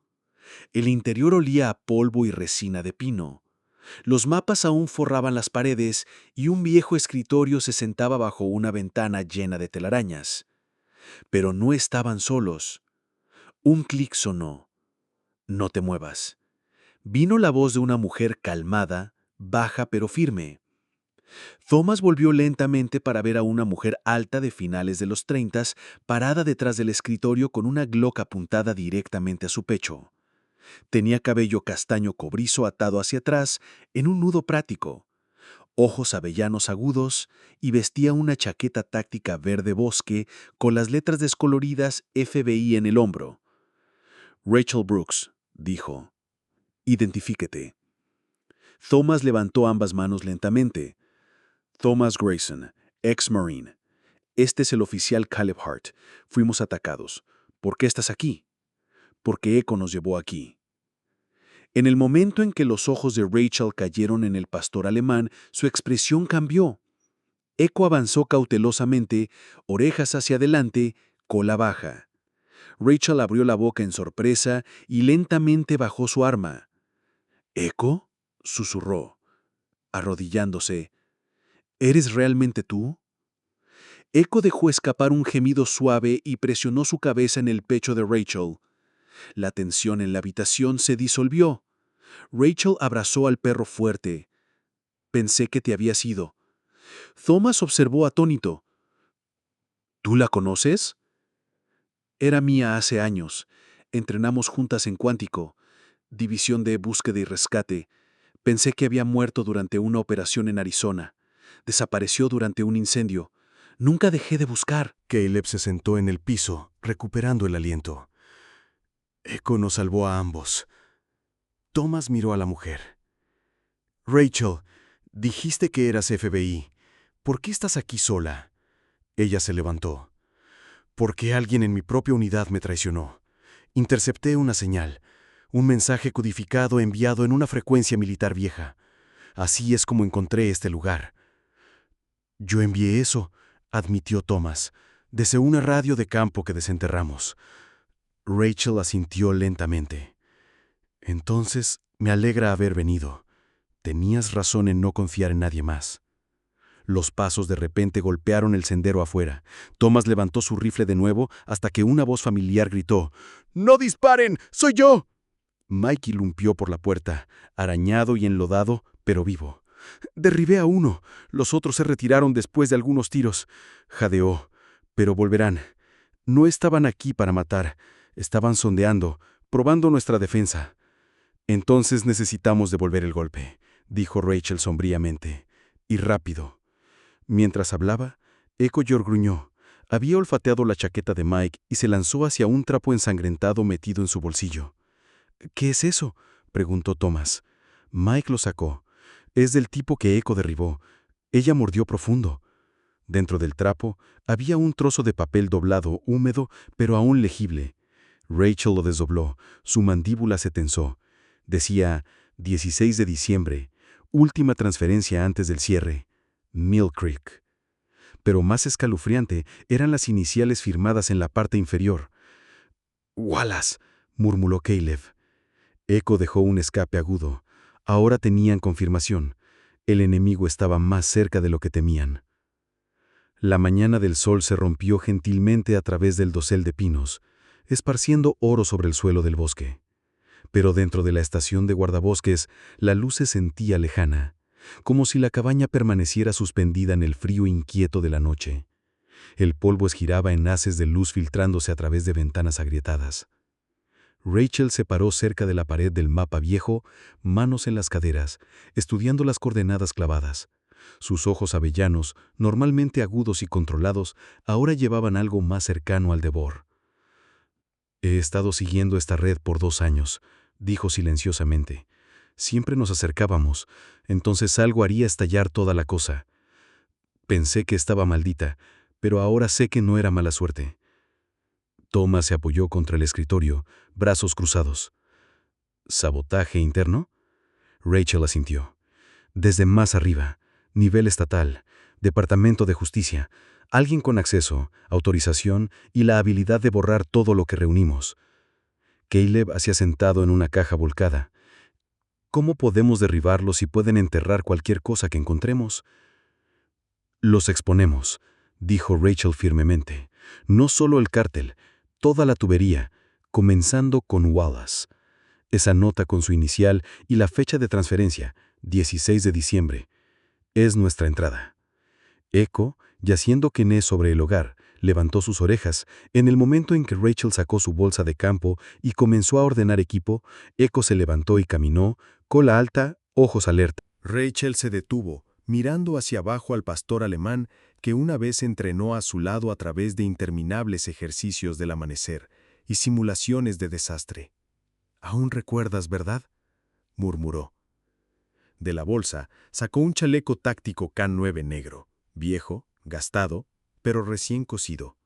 El interior olía a polvo y resina de pino. Los mapas aún forraban las paredes y un viejo escritorio se sentaba bajo una ventana llena de telarañas. Pero no estaban solos. Un clic sonó. No te muevas. Vino la voz de una mujer calmada, baja pero firme. Thomas volvió lentamente para ver a una mujer alta de finales de los 30 parada detrás del escritorio con una Glock apuntada directamente a su pecho. Tenía cabello castaño cobrizo atado hacia atrás en un nudo práctico, ojos avellanos agudos y vestía una chaqueta táctica verde bosque con las letras descoloridas FBI en el hombro. Rachel Brooks, dijo. Identifíquete. Thomas levantó ambas manos lentamente. Thomas Grayson, ex-Marine. Este es el oficial Caleb Hart. Fuimos atacados. ¿Por qué estás aquí? Porque Echo nos llevó aquí. En el momento en que los ojos de Rachel cayeron en el pastor alemán, su expresión cambió. Echo avanzó cautelosamente, orejas hacia adelante, cola baja. Rachel abrió la boca en sorpresa y lentamente bajó su arma. ¿Echo?, susurró, arrodillándose. ¿Eres realmente tú? Echo dejó escapar un gemido suave y presionó su cabeza en el pecho de Rachel. La tensión en la habitación se disolvió. Rachel abrazó al perro fuerte. Pensé que te habías ido. Thomas observó atónito. ¿Tú la conoces? Era mía hace años. Entrenamos juntas en Cuántico, división de búsqueda y rescate. Pensé que había muerto durante una operación en Arizona. Desapareció durante un incendio. Nunca dejé de buscar. Caleb se sentó en el piso, recuperando el aliento. Echo nos salvó a ambos. Thomas miró a la mujer. Rachel, dijiste que eras FBI. ¿Por qué estás aquí sola? Ella se levantó. Porque alguien en mi propia unidad me traicionó. Intercepté una señal, un mensaje codificado enviado en una frecuencia militar vieja. Así es como encontré este lugar. Yo envié eso, admitió Thomas, desde una radio de campo que desenterramos. Rachel asintió lentamente. Entonces, me alegra haber venido. Tenías razón en no confiar en nadie más. Los pasos de repente golpearon el sendero afuera. Thomas levantó su rifle de nuevo hasta que una voz familiar gritó: ¡No disparen! ¡Soy yo! Mike irrumpió por la puerta, arañado y enlodado, pero vivo. Derribé a uno. Los otros se retiraron después de algunos tiros. Jadeó. Pero volverán. No estaban aquí para matar. Estaban sondeando, probando nuestra defensa. Entonces necesitamos devolver el golpe, dijo Rachel sombríamente. Y rápido. Mientras hablaba, Echo gruñó. Había olfateado la chaqueta de Mike y se lanzó hacia un trapo ensangrentado metido en su bolsillo. ¿Qué es eso?, preguntó Thomas. Mike lo sacó. Es del tipo que Echo derribó. Ella mordió profundo. Dentro del trapo había un trozo de papel doblado, húmedo, pero aún legible. Rachel lo desdobló. Su mandíbula se tensó. Decía 16 de diciembre, última transferencia antes del cierre. Mill Creek. Pero más escalofriante eran las iniciales firmadas en la parte inferior. «Wallace», murmuró Caleb. Echo dejó un escape agudo. Ahora tenían confirmación. El enemigo estaba más cerca de lo que temían. La mañana del sol se rompió gentilmente a través del dosel de pinos, esparciendo oro sobre el suelo del bosque. Pero dentro de la estación de guardabosques, la luz se sentía lejana, como si la cabaña permaneciera suspendida en el frío inquieto de la noche. El polvo esgiraba en haces de luz filtrándose a través de ventanas agrietadas. Rachel se paró cerca de la pared del mapa viejo, manos en las caderas, estudiando las coordenadas clavadas. Sus ojos avellanos, normalmente agudos y controlados, ahora llevaban algo más cercano al devor. «He estado siguiendo esta red por 2 años», dijo silenciosamente. «Siempre nos acercábamos, entonces algo haría estallar toda la cosa. Pensé que estaba maldita, pero ahora sé que no era mala suerte». Thomas se apoyó contra el escritorio, brazos cruzados. «¿Sabotaje interno?». Rachel asintió. «Desde más arriba, nivel estatal, Departamento de Justicia, alguien con acceso, autorización y la habilidad de borrar todo lo que reunimos». Caleb hacía sentado en una caja volcada. «¿Cómo podemos derribarlos si pueden enterrar cualquier cosa que encontremos?». «Los exponemos», dijo Rachel firmemente. «No solo el cártel, toda la tubería, comenzando con Wallace. Esa nota con su inicial y la fecha de transferencia, 16 de diciembre. Es nuestra entrada». Echo, yaciendo quené sobre el hogar, levantó sus orejas. En el momento en que Rachel sacó su bolsa de campo y comenzó a ordenar equipo, Echo se levantó y caminó, cola alta, ojos alerta. Rachel se detuvo, mirando hacia abajo al pastor alemán que una vez entrenó a su lado a través de interminables ejercicios del amanecer y simulaciones de desastre. «¿Aún recuerdas, verdad?», murmuró. De la bolsa sacó un chaleco táctico K9 negro, viejo, gastado, pero recién cosido.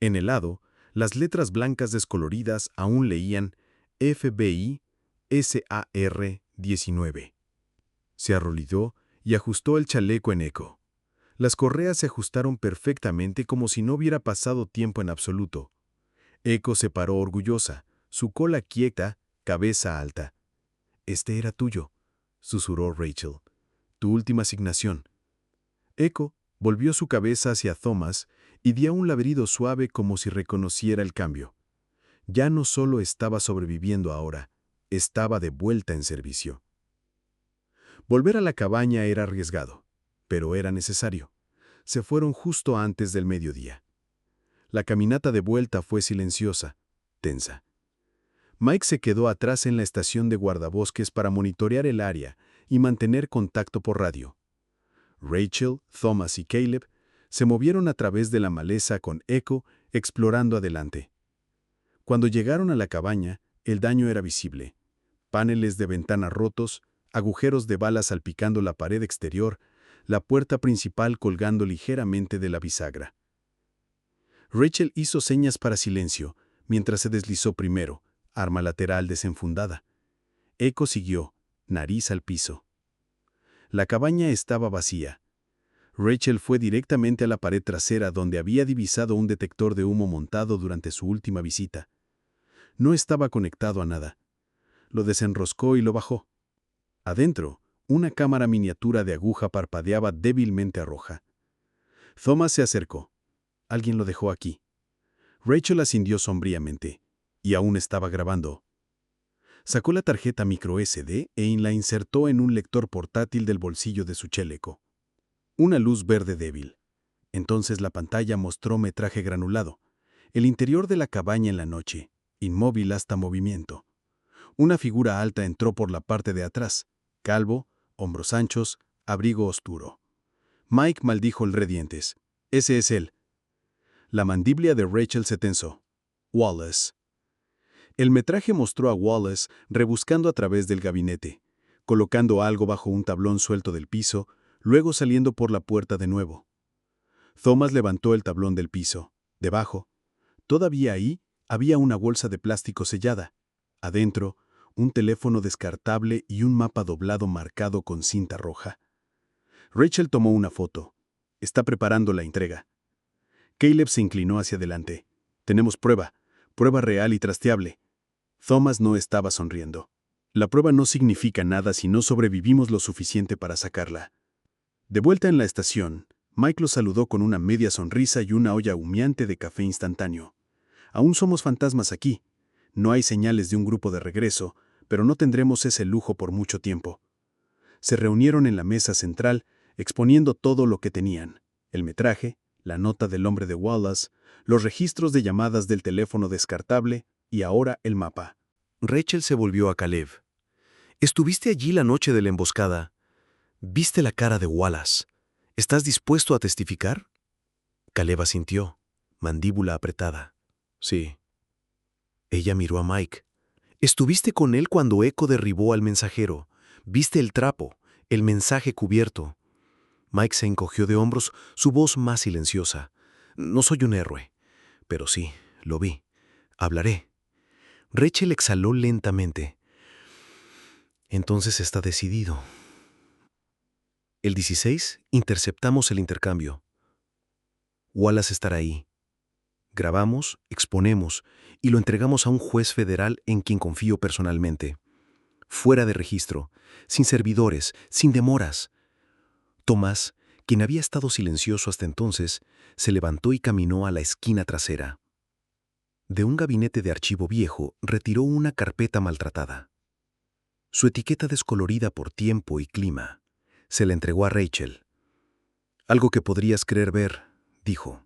En el lado, las letras blancas descoloridas aún leían FBI SAR 19. Se arrodilló y ajustó el chaleco en Echo. Las correas se ajustaron perfectamente como si no hubiera pasado tiempo en absoluto. Echo se paró orgullosa, su cola quieta, cabeza alta. «Este era tuyo», susurró Rachel. «Tu última asignación». Echo volvió su cabeza hacia Thomas y dio un ladrido suave como si reconociera el cambio. Ya no solo estaba sobreviviendo ahora, estaba de vuelta en servicio. Volver a la cabaña era arriesgado, pero era necesario. Se fueron justo antes del mediodía. La caminata de vuelta fue silenciosa, tensa. Mike se quedó atrás en la estación de guardabosques para monitorear el área y mantener contacto por radio. Rachel, Thomas y Caleb se movieron a través de la maleza con Echo, explorando adelante. Cuando llegaron a la cabaña, el daño era visible. Paneles de ventana rotos, agujeros de balas salpicando la pared exterior, la puerta principal colgando ligeramente de la bisagra. Rachel hizo señas para silencio, mientras se deslizó primero, arma lateral desenfundada. Echo siguió, nariz al piso. La cabaña estaba vacía. Rachel fue directamente a la pared trasera donde había divisado un detector de humo montado durante su última visita. No estaba conectado a nada. Lo desenroscó y lo bajó. Adentro, una cámara miniatura de aguja parpadeaba débilmente roja. Thomas se acercó. Alguien lo dejó aquí. Rachel asintió sombríamente. Y aún estaba grabando. Sacó la tarjeta microSD e la insertó en un lector portátil del bolsillo de su chaleco. Una luz verde débil. Entonces la pantalla mostró metraje granulado. El interior de la cabaña en la noche, inmóvil hasta movimiento. Una figura alta entró por la parte de atrás, calvo, hombros anchos, abrigo oscuro. Mike maldijo el redientes. «Ese es él». La mandíbula de Rachel se tensó. «Wallace». El metraje mostró a Wallace rebuscando a través del gabinete, colocando algo bajo un tablón suelto del piso, luego saliendo por la puerta de nuevo. Thomas levantó el tablón del piso. Debajo, todavía ahí, había una bolsa de plástico sellada. Adentro, un teléfono descartable y un mapa doblado marcado con cinta roja. Rachel tomó una foto. Está preparando la entrega. Caleb se inclinó hacia adelante. Tenemos prueba real y trasteable. Thomas no estaba sonriendo. La prueba no significa nada si no sobrevivimos lo suficiente para sacarla. De vuelta en la estación, Mike lo saludó con una media sonrisa y una olla humeante de café instantáneo. Aún somos fantasmas aquí. No hay señales de un grupo de regreso, pero no tendremos ese lujo por mucho tiempo. Se reunieron en la mesa central, exponiendo todo lo que tenían: el metraje, la nota del hombre de Wallace, los registros de llamadas del teléfono descartable y ahora el mapa. Rachel se volvió a Caleb. «¿Estuviste allí la noche de la emboscada? ¿Viste la cara de Wallace? ¿Estás dispuesto a testificar?» Caleb asintió, mandíbula apretada. «Sí». Ella miró a Mike. «¿Estuviste con él cuando Echo derribó al mensajero? ¿Viste el trapo, el mensaje cubierto?» Mike se encogió de hombros, su voz más silenciosa. «No soy un héroe, pero sí, lo vi. Hablaré». Rachel exhaló lentamente. «Entonces está decidido». El 16 interceptamos el intercambio. Wallace estará ahí. Grabamos, exponemos y lo entregamos a un juez federal en quien confío personalmente. Fuera de registro, sin servidores, sin demoras. Tomás, quien había estado silencioso hasta entonces, se levantó y caminó a la esquina trasera. De un gabinete de archivo viejo retiró una carpeta maltratada. Su etiqueta descolorida por tiempo y clima. Se la entregó a Rachel. «Algo que podrías querer ver», dijo.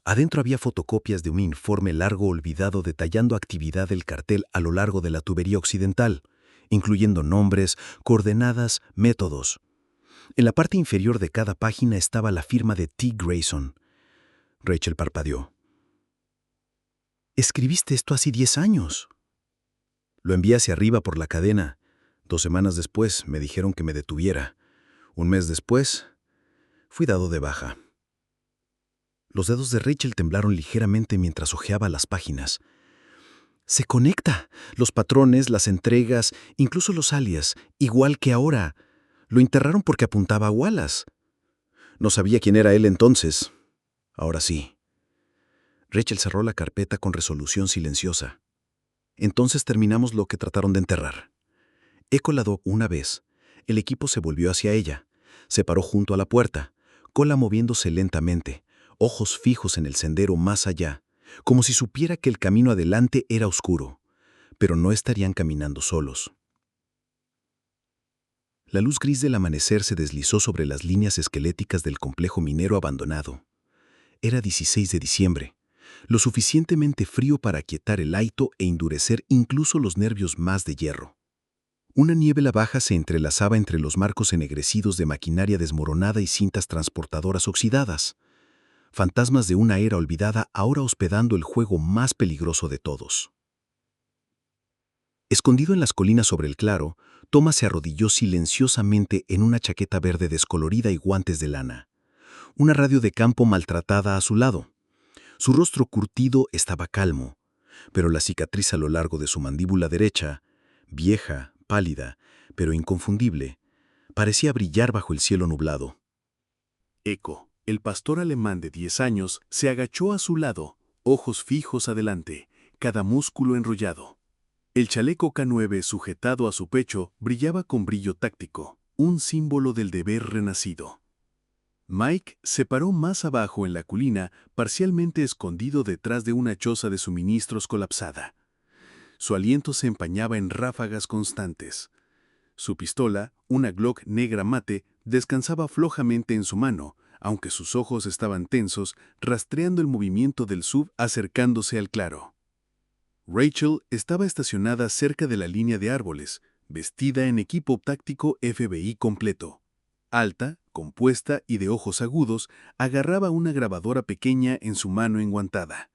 Adentro había fotocopias de un informe largo olvidado detallando actividad del cartel a lo largo de la tubería occidental, incluyendo nombres, coordenadas, métodos. En la parte inferior de cada página estaba la firma de T. Grayson. Rachel parpadeó. «Escribiste esto hace 10 años». «Lo envié hacia arriba por la cadena. 2 semanas después me dijeron que me detuviera. 1 mes después, fui dado de baja». Los dedos de Rachel temblaron ligeramente mientras hojeaba las páginas. «Se conecta. Los patrones, las entregas, incluso los alias, igual que ahora. Lo enterraron porque apuntaba a Wallace». «No sabía quién era él entonces. Ahora sí». Rachel cerró la carpeta con resolución silenciosa. «Entonces terminamos lo que trataron de enterrar». Echo ladró una vez. El equipo se volvió hacia ella. Se paró junto a la puerta, cola moviéndose lentamente, ojos fijos en el sendero más allá, como si supiera que el camino adelante era oscuro, pero no estarían caminando solos. La luz gris del amanecer se deslizó sobre las líneas esqueléticas del complejo minero abandonado. Era 16 de diciembre, lo suficientemente frío para aquietar el aito e endurecer incluso los nervios más de hierro. Una niebla baja se entrelazaba entre los marcos ennegrecidos de maquinaria desmoronada y cintas transportadoras oxidadas. Fantasmas de una era olvidada ahora hospedando el juego más peligroso de todos. Escondido en las colinas sobre el claro, Thomas se arrodilló silenciosamente en una chaqueta verde descolorida y guantes de lana. Una radio de campo maltratada a su lado. Su rostro curtido estaba calmo, pero la cicatriz a lo largo de su mandíbula derecha, vieja, pálida, pero inconfundible, parecía brillar bajo el cielo nublado. Echo, el pastor alemán de 10 años, se agachó a su lado, ojos fijos adelante, cada músculo enrollado. El chaleco K9 sujetado a su pecho brillaba con brillo táctico, un símbolo del deber renacido. Mike se paró más abajo en la colina, parcialmente escondido detrás de una choza de suministros colapsada. Su aliento se empañaba en ráfagas constantes. Su pistola, una Glock negra mate, descansaba flojamente en su mano, aunque sus ojos estaban tensos, rastreando el movimiento del SUV acercándose al claro. Rachel estaba estacionada cerca de la línea de árboles, vestida en equipo táctico FBI completo. Alta, compuesta y de ojos agudos, agarraba una grabadora pequeña en su mano enguantada.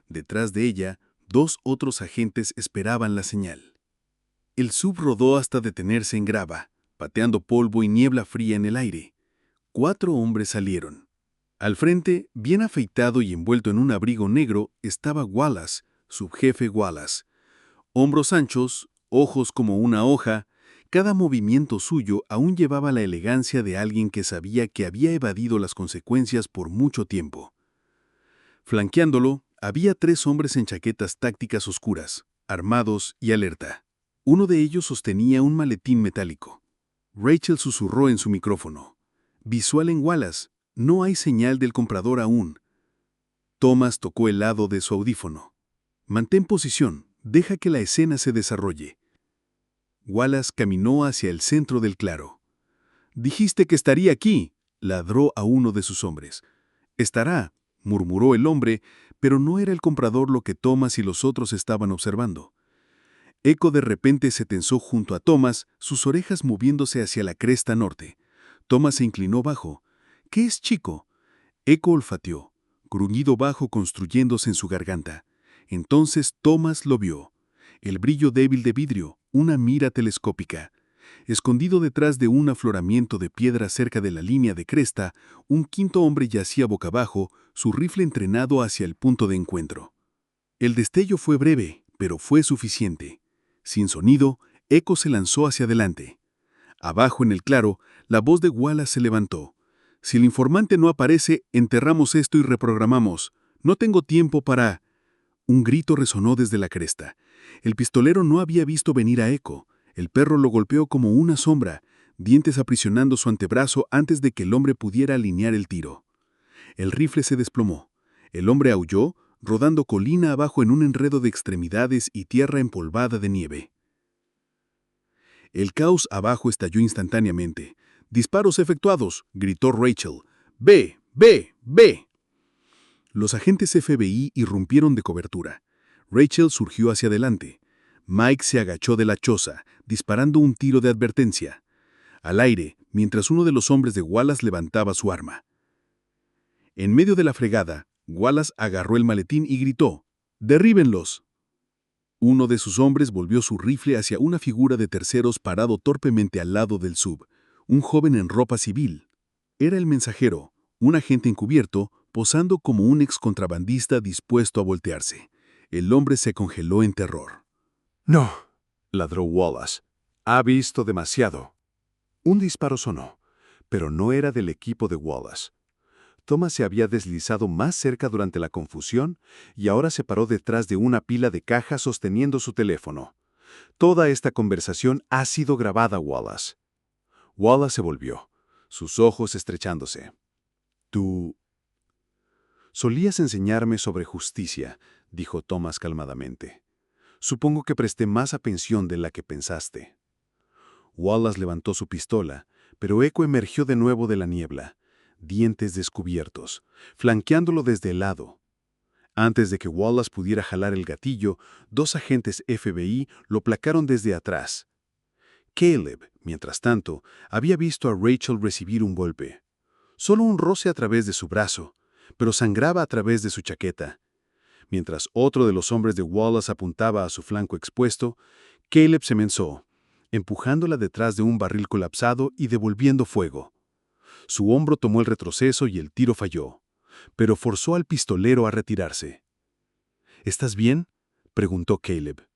Detrás de ella, 2 otros agentes esperaban la señal. El sub rodó hasta detenerse en grava, pateando polvo y niebla fría en el aire. 4 hombres salieron. Al frente, bien afeitado y envuelto en un abrigo negro, estaba Wallace, subjefe Wallace. Hombros anchos, ojos como una hoja, cada movimiento suyo aún llevaba la elegancia de alguien que sabía que había evadido las consecuencias por mucho tiempo. Flanqueándolo, había 3 hombres en chaquetas tácticas oscuras, armados y alerta. Uno de ellos sostenía un maletín metálico. Rachel susurró en su micrófono. «Visual en Wallace, no hay señal del comprador aún». Thomas tocó el lado de su audífono. «Mantén posición, deja que la escena se desarrolle». Wallace caminó hacia el centro del claro. «Dijiste que estaría aquí», ladró a uno de sus hombres. «Estará», murmuró el hombre, pero no era el comprador lo que Thomas y los otros estaban observando. Echo de repente se tensó junto a Thomas, sus orejas moviéndose hacia la cresta norte. Thomas se inclinó bajo. «¿Qué es, chico?» Echo olfateó, gruñido bajo construyéndose en su garganta. Entonces Thomas lo vio. El brillo débil de vidrio, una mira telescópica. Escondido detrás de un afloramiento de piedra cerca de la línea de cresta, un 5.º hombre yacía boca abajo, su rifle entrenado hacia el punto de encuentro. El destello fue breve, pero fue suficiente. Sin sonido, Echo se lanzó hacia adelante. Abajo en el claro, la voz de Wallace se levantó. «Si el informante no aparece, enterramos esto y reprogramamos. No tengo tiempo para...» Un grito resonó desde la cresta. El pistolero no había visto venir a Echo. El perro lo golpeó como una sombra, dientes aprisionando su antebrazo antes de que el hombre pudiera alinear el tiro. El rifle se desplomó. El hombre aulló, rodando colina abajo en un enredo de extremidades y tierra empolvada de nieve. El caos abajo estalló instantáneamente. «¡Disparos efectuados!», gritó Rachel. «¡Ve! ¡Ve! ¡Ve!». Los agentes FBI irrumpieron de cobertura. Rachel surgió hacia adelante. Mike se agachó de la choza, disparando un tiro de advertencia. Al aire, mientras uno de los hombres de Wallace levantaba su arma. En medio de la fregada, Wallace agarró el maletín y gritó: «¡Derríbenlos!». Uno de sus hombres volvió su rifle hacia una figura de terceros parado torpemente al lado del sub, un joven en ropa civil. Era el mensajero, un agente encubierto, posando como un excontrabandista dispuesto a voltearse. El hombre se congeló en terror. «No», ladró Wallace. «Ha visto demasiado». Un disparo sonó, pero no era del equipo de Wallace. Thomas se había deslizado más cerca durante la confusión y ahora se paró detrás de una pila de cajas sosteniendo su teléfono. «Toda esta conversación ha sido grabada, Wallace». Wallace se volvió, sus ojos estrechándose. «Tú solías enseñarme sobre justicia», dijo Thomas calmadamente. «Supongo que presté más atención de la que pensaste». Wallace levantó su pistola, pero Echo emergió de nuevo de la niebla, dientes descubiertos, flanqueándolo desde el lado. Antes de que Wallace pudiera jalar el gatillo, 2 agentes FBI lo placaron desde atrás. Caleb, mientras tanto, había visto a Rachel recibir un golpe. Solo un roce a través de su brazo, pero sangraba a través de su chaqueta. Mientras otro de los hombres de Wallace apuntaba a su flanco expuesto, Caleb se mensó, empujándola detrás de un barril colapsado y devolviendo fuego. Su hombro tomó el retroceso y el tiro falló, pero forzó al pistolero a retirarse. «¿Estás bien?», preguntó Caleb.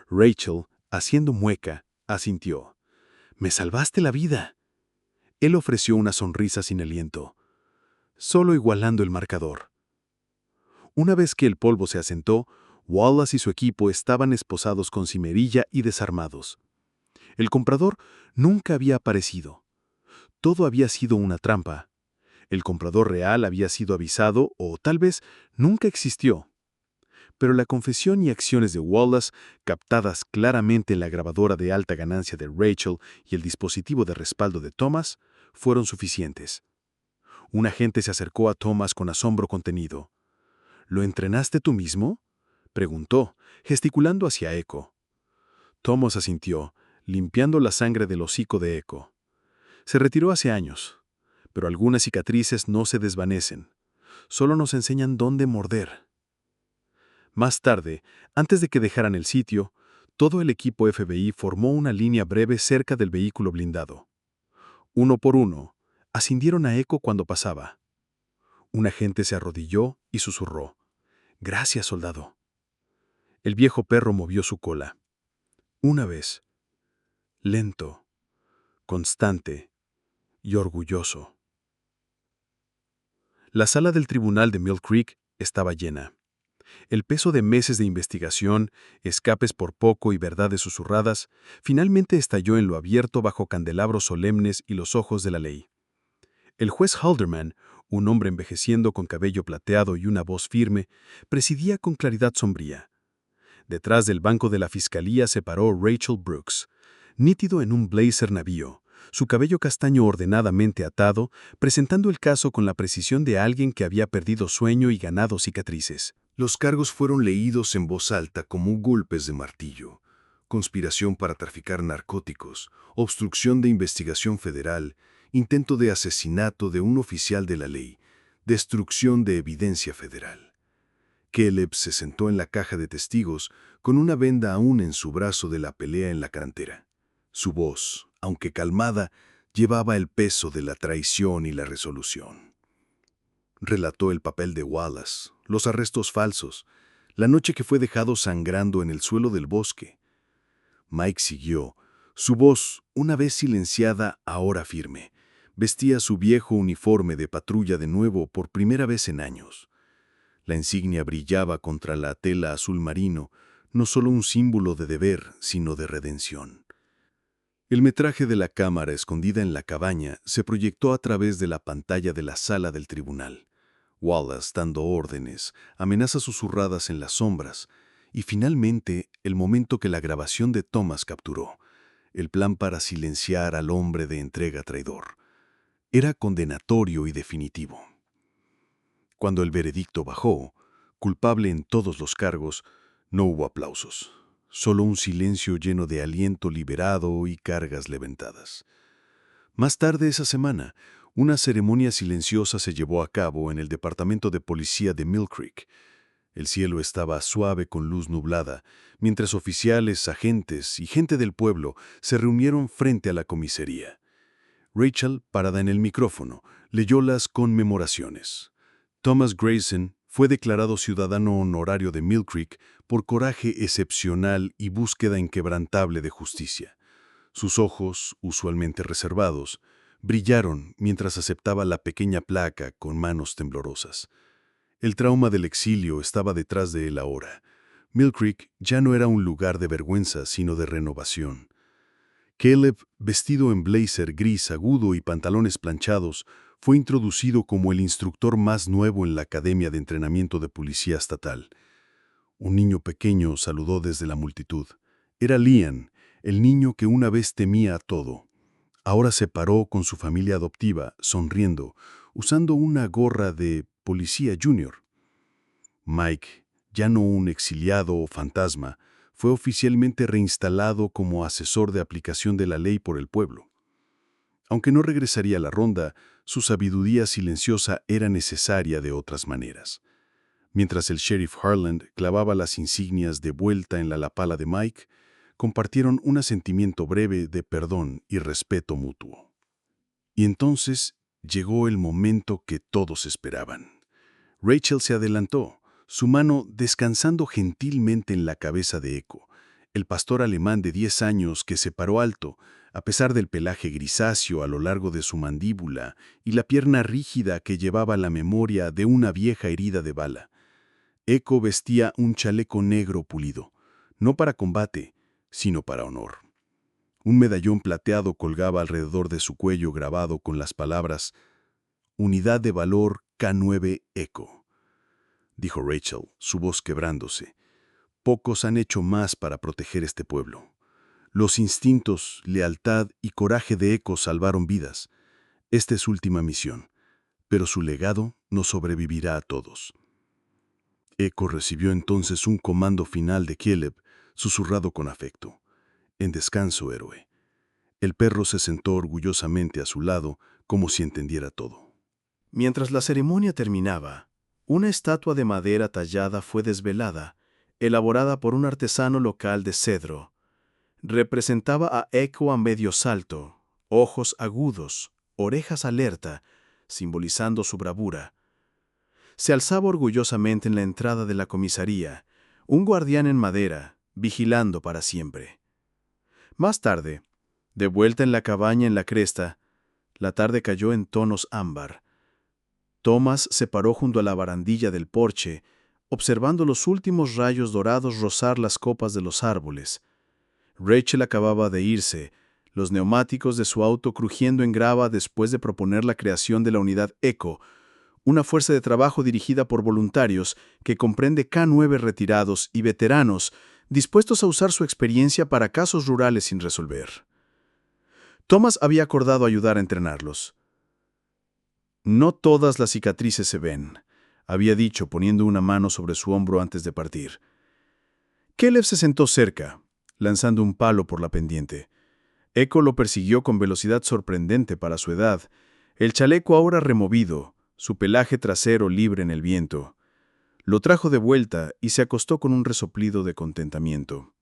Rachel, haciendo mueca, asintió. «Me salvaste la vida». Él ofreció una sonrisa sin aliento, solo igualando el marcador. Una vez que el polvo se asentó, Wallace y su equipo estaban esposados con cimerilla y desarmados. El comprador nunca había aparecido. Todo había sido una trampa. El comprador real había sido avisado o tal vez nunca existió. Pero la confesión y acciones de Wallace, captadas claramente en la grabadora de alta ganancia de Rachel y el dispositivo de respaldo de Thomas, fueron suficientes. Un agente se acercó a Thomas con asombro contenido. «¿Lo entrenaste tú mismo?», preguntó, gesticulando hacia Echo. Thomas asintió, limpiando la sangre del hocico de Echo. Se retiró hace años, pero algunas cicatrices no se desvanecen. Solo nos enseñan dónde morder. Más tarde, antes de que dejaran el sitio, todo el equipo FBI formó una línea breve cerca del vehículo blindado. Uno por uno, ascendieron a Echo cuando pasaba. Un agente se arrodilló y susurró: «Gracias, soldado». El viejo perro movió su cola. Una vez, lento, constante y orgulloso. La sala del tribunal de Mill Creek estaba llena. El peso de meses de investigación, escapes por poco y verdades susurradas, finalmente estalló en lo abierto bajo candelabros solemnes y los ojos de la ley. El juez Halderman, un hombre envejeciendo con cabello plateado y una voz firme, presidía con claridad sombría. Detrás del banco de la fiscalía se paró Rachel Brooks, nítido en un blazer navío, su cabello castaño ordenadamente atado, presentando el caso con la precisión de alguien que había perdido sueño y ganado cicatrices. Los cargos fueron leídos en voz alta como golpes de martillo: conspiración para traficar narcóticos, obstrucción de investigación federal, intento de asesinato de un oficial de la ley, destrucción de evidencia federal. Caleb se sentó en la caja de testigos con una venda aún en su brazo de la pelea en la cantera. Su voz, aunque calmada, llevaba el peso de la traición y la resolución. Relató el papel de Wallace, los arrestos falsos, la noche que fue dejado sangrando en el suelo del bosque. Mike siguió, su voz, una vez silenciada, ahora firme. Vestía su viejo uniforme de patrulla de nuevo por primera vez en años. La insignia brillaba contra la tela azul marino, no solo un símbolo de deber, sino de redención. El metraje de la cámara escondida en la cabaña se proyectó a través de la pantalla de la sala del tribunal. Wallace dando órdenes, amenazas susurradas en las sombras, y finalmente el momento que la grabación de Thomas capturó, el plan para silenciar al hombre de entrega traidor. Era condenatorio y definitivo. Cuando el veredicto bajó, culpable en todos los cargos, no hubo aplausos, solo un silencio lleno de aliento liberado y cargas levantadas. Más tarde esa semana, una ceremonia silenciosa se llevó a cabo en el departamento de policía de Mill Creek. El cielo estaba suave con luz nublada, mientras oficiales, agentes y gente del pueblo se reunieron frente a la comisaría. Rachel, parada en el micrófono, leyó las conmemoraciones. Thomas Grayson fue declarado ciudadano honorario de Mill Creek por coraje excepcional y búsqueda inquebrantable de justicia. Sus ojos, usualmente reservados, brillaron mientras aceptaba la pequeña placa con manos temblorosas. El trauma del exilio estaba detrás de él ahora. Mill Creek ya no era un lugar de vergüenza, sino de renovación. Caleb, vestido en blazer gris agudo y pantalones planchados, fue introducido como el instructor más nuevo en la Academia de Entrenamiento de Policía Estatal. Un niño pequeño saludó desde la multitud. Era Liam, el niño que una vez temía a todo. Ahora se paró con su familia adoptiva, sonriendo, usando una gorra de policía junior. Mike, ya no un exiliado o fantasma, fue oficialmente reinstalado como asesor de aplicación de la ley por el pueblo. Aunque no regresaría a la ronda, su sabiduría silenciosa era necesaria de otras maneras. Mientras el sheriff Harland clavaba las insignias de vuelta en la lapala de Mike, compartieron un asentimiento breve de perdón y respeto mutuo. Y entonces llegó el momento que todos esperaban. Rachel se adelantó, su mano descansando gentilmente en la cabeza de Echo, el pastor alemán de 10 años que se paró alto, a pesar del pelaje grisáceo a lo largo de su mandíbula y la pierna rígida que llevaba la memoria de una vieja herida de bala. Echo vestía un chaleco negro pulido, no para combate, sino para honor. Un medallón plateado colgaba alrededor de su cuello grabado con las palabras «Unidad de Valor K9 Echo», dijo Rachel, su voz quebrándose. Pocos han hecho más para proteger este pueblo. Los instintos, lealtad y coraje de Echo salvaron vidas. Esta es su última misión, pero su legado nos sobrevivirá a todos. Echo recibió entonces un comando final de Caleb, susurrado con afecto. En descanso, héroe. El perro se sentó orgullosamente a su lado, como si entendiera todo. Mientras la ceremonia terminaba, una estatua de madera tallada fue desvelada elaborada por un artesano local de cedro. Representaba a Eco a medio salto, ojos agudos, orejas alerta, simbolizando su bravura. Se alzaba orgullosamente en la entrada de la comisaría, un guardián en madera, vigilando para siempre. Más tarde, de vuelta en la cabaña en la cresta, la tarde cayó en tonos ámbar. Thomas se paró junto a la barandilla del porche, observando los últimos rayos dorados rozar las copas de los árboles. Rachel acababa de irse, los neumáticos de su auto crujiendo en grava después de proponer la creación de la unidad ECO, una fuerza de trabajo dirigida por voluntarios que comprende K9 retirados y veteranos dispuestos a usar su experiencia para casos rurales sin resolver. Thomas había acordado ayudar a entrenarlos. No todas las cicatrices se ven, había dicho poniendo una mano sobre su hombro antes de partir. Caleb se sentó cerca, lanzando un palo por la pendiente. Eco lo persiguió con velocidad sorprendente para su edad, el chaleco ahora removido, su pelaje trasero libre en el viento. Lo trajo de vuelta y se acostó con un resoplido de contentamiento.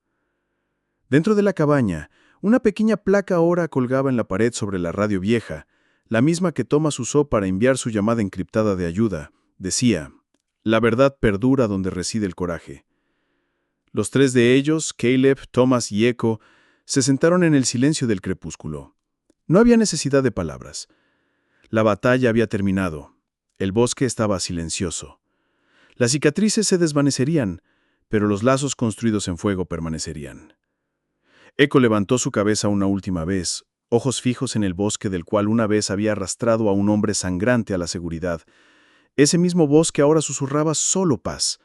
Dentro de la cabaña, una pequeña placa ahora colgaba en la pared sobre la radio vieja, la misma que Thomas usó para enviar su llamada encriptada de ayuda. Decía, «La verdad perdura donde reside el coraje». Los tres de ellos, Caleb, Thomas y Eco, se sentaron en el silencio del crepúsculo. No había necesidad de palabras. La batalla había terminado. El bosque estaba silencioso. Las cicatrices se desvanecerían, pero los lazos construidos en fuego permanecerían. Eco levantó su cabeza una última vez, ojos fijos en el bosque del cual una vez había arrastrado a un hombre sangrante a la seguridad. Ese mismo bosque ahora susurraba solo paz.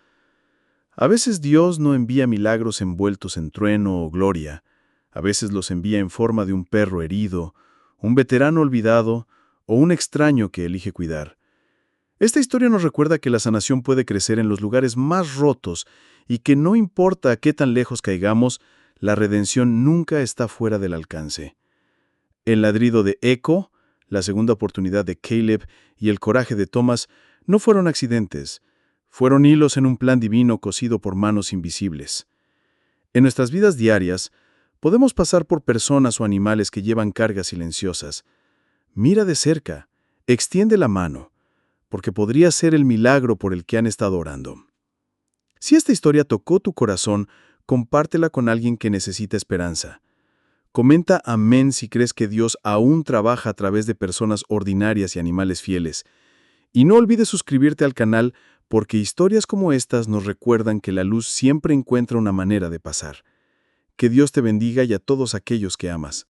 A veces Dios no envía milagros envueltos en trueno o gloria. A veces los envía en forma de un perro herido, un veterano olvidado o un extraño que elige cuidar. Esta historia nos recuerda que la sanación puede crecer en los lugares más rotos y que no importa a qué tan lejos caigamos, la redención nunca está fuera del alcance. El ladrido de Eco, la segunda oportunidad de Caleb y el coraje de Thomas no fueron accidentes, fueron hilos en un plan divino cosido por manos invisibles. En nuestras vidas diarias, podemos pasar por personas o animales que llevan cargas silenciosas. Mira de cerca, extiende la mano, porque podría ser el milagro por el que han estado orando. Si esta historia tocó tu corazón, compártela con alguien que necesita esperanza. Comenta amén si crees que Dios aún trabaja a través de personas ordinarias y animales fieles. Y no olvides suscribirte al canal porque historias como estas nos recuerdan que la luz siempre encuentra una manera de pasar. Que Dios te bendiga y a todos aquellos que amas.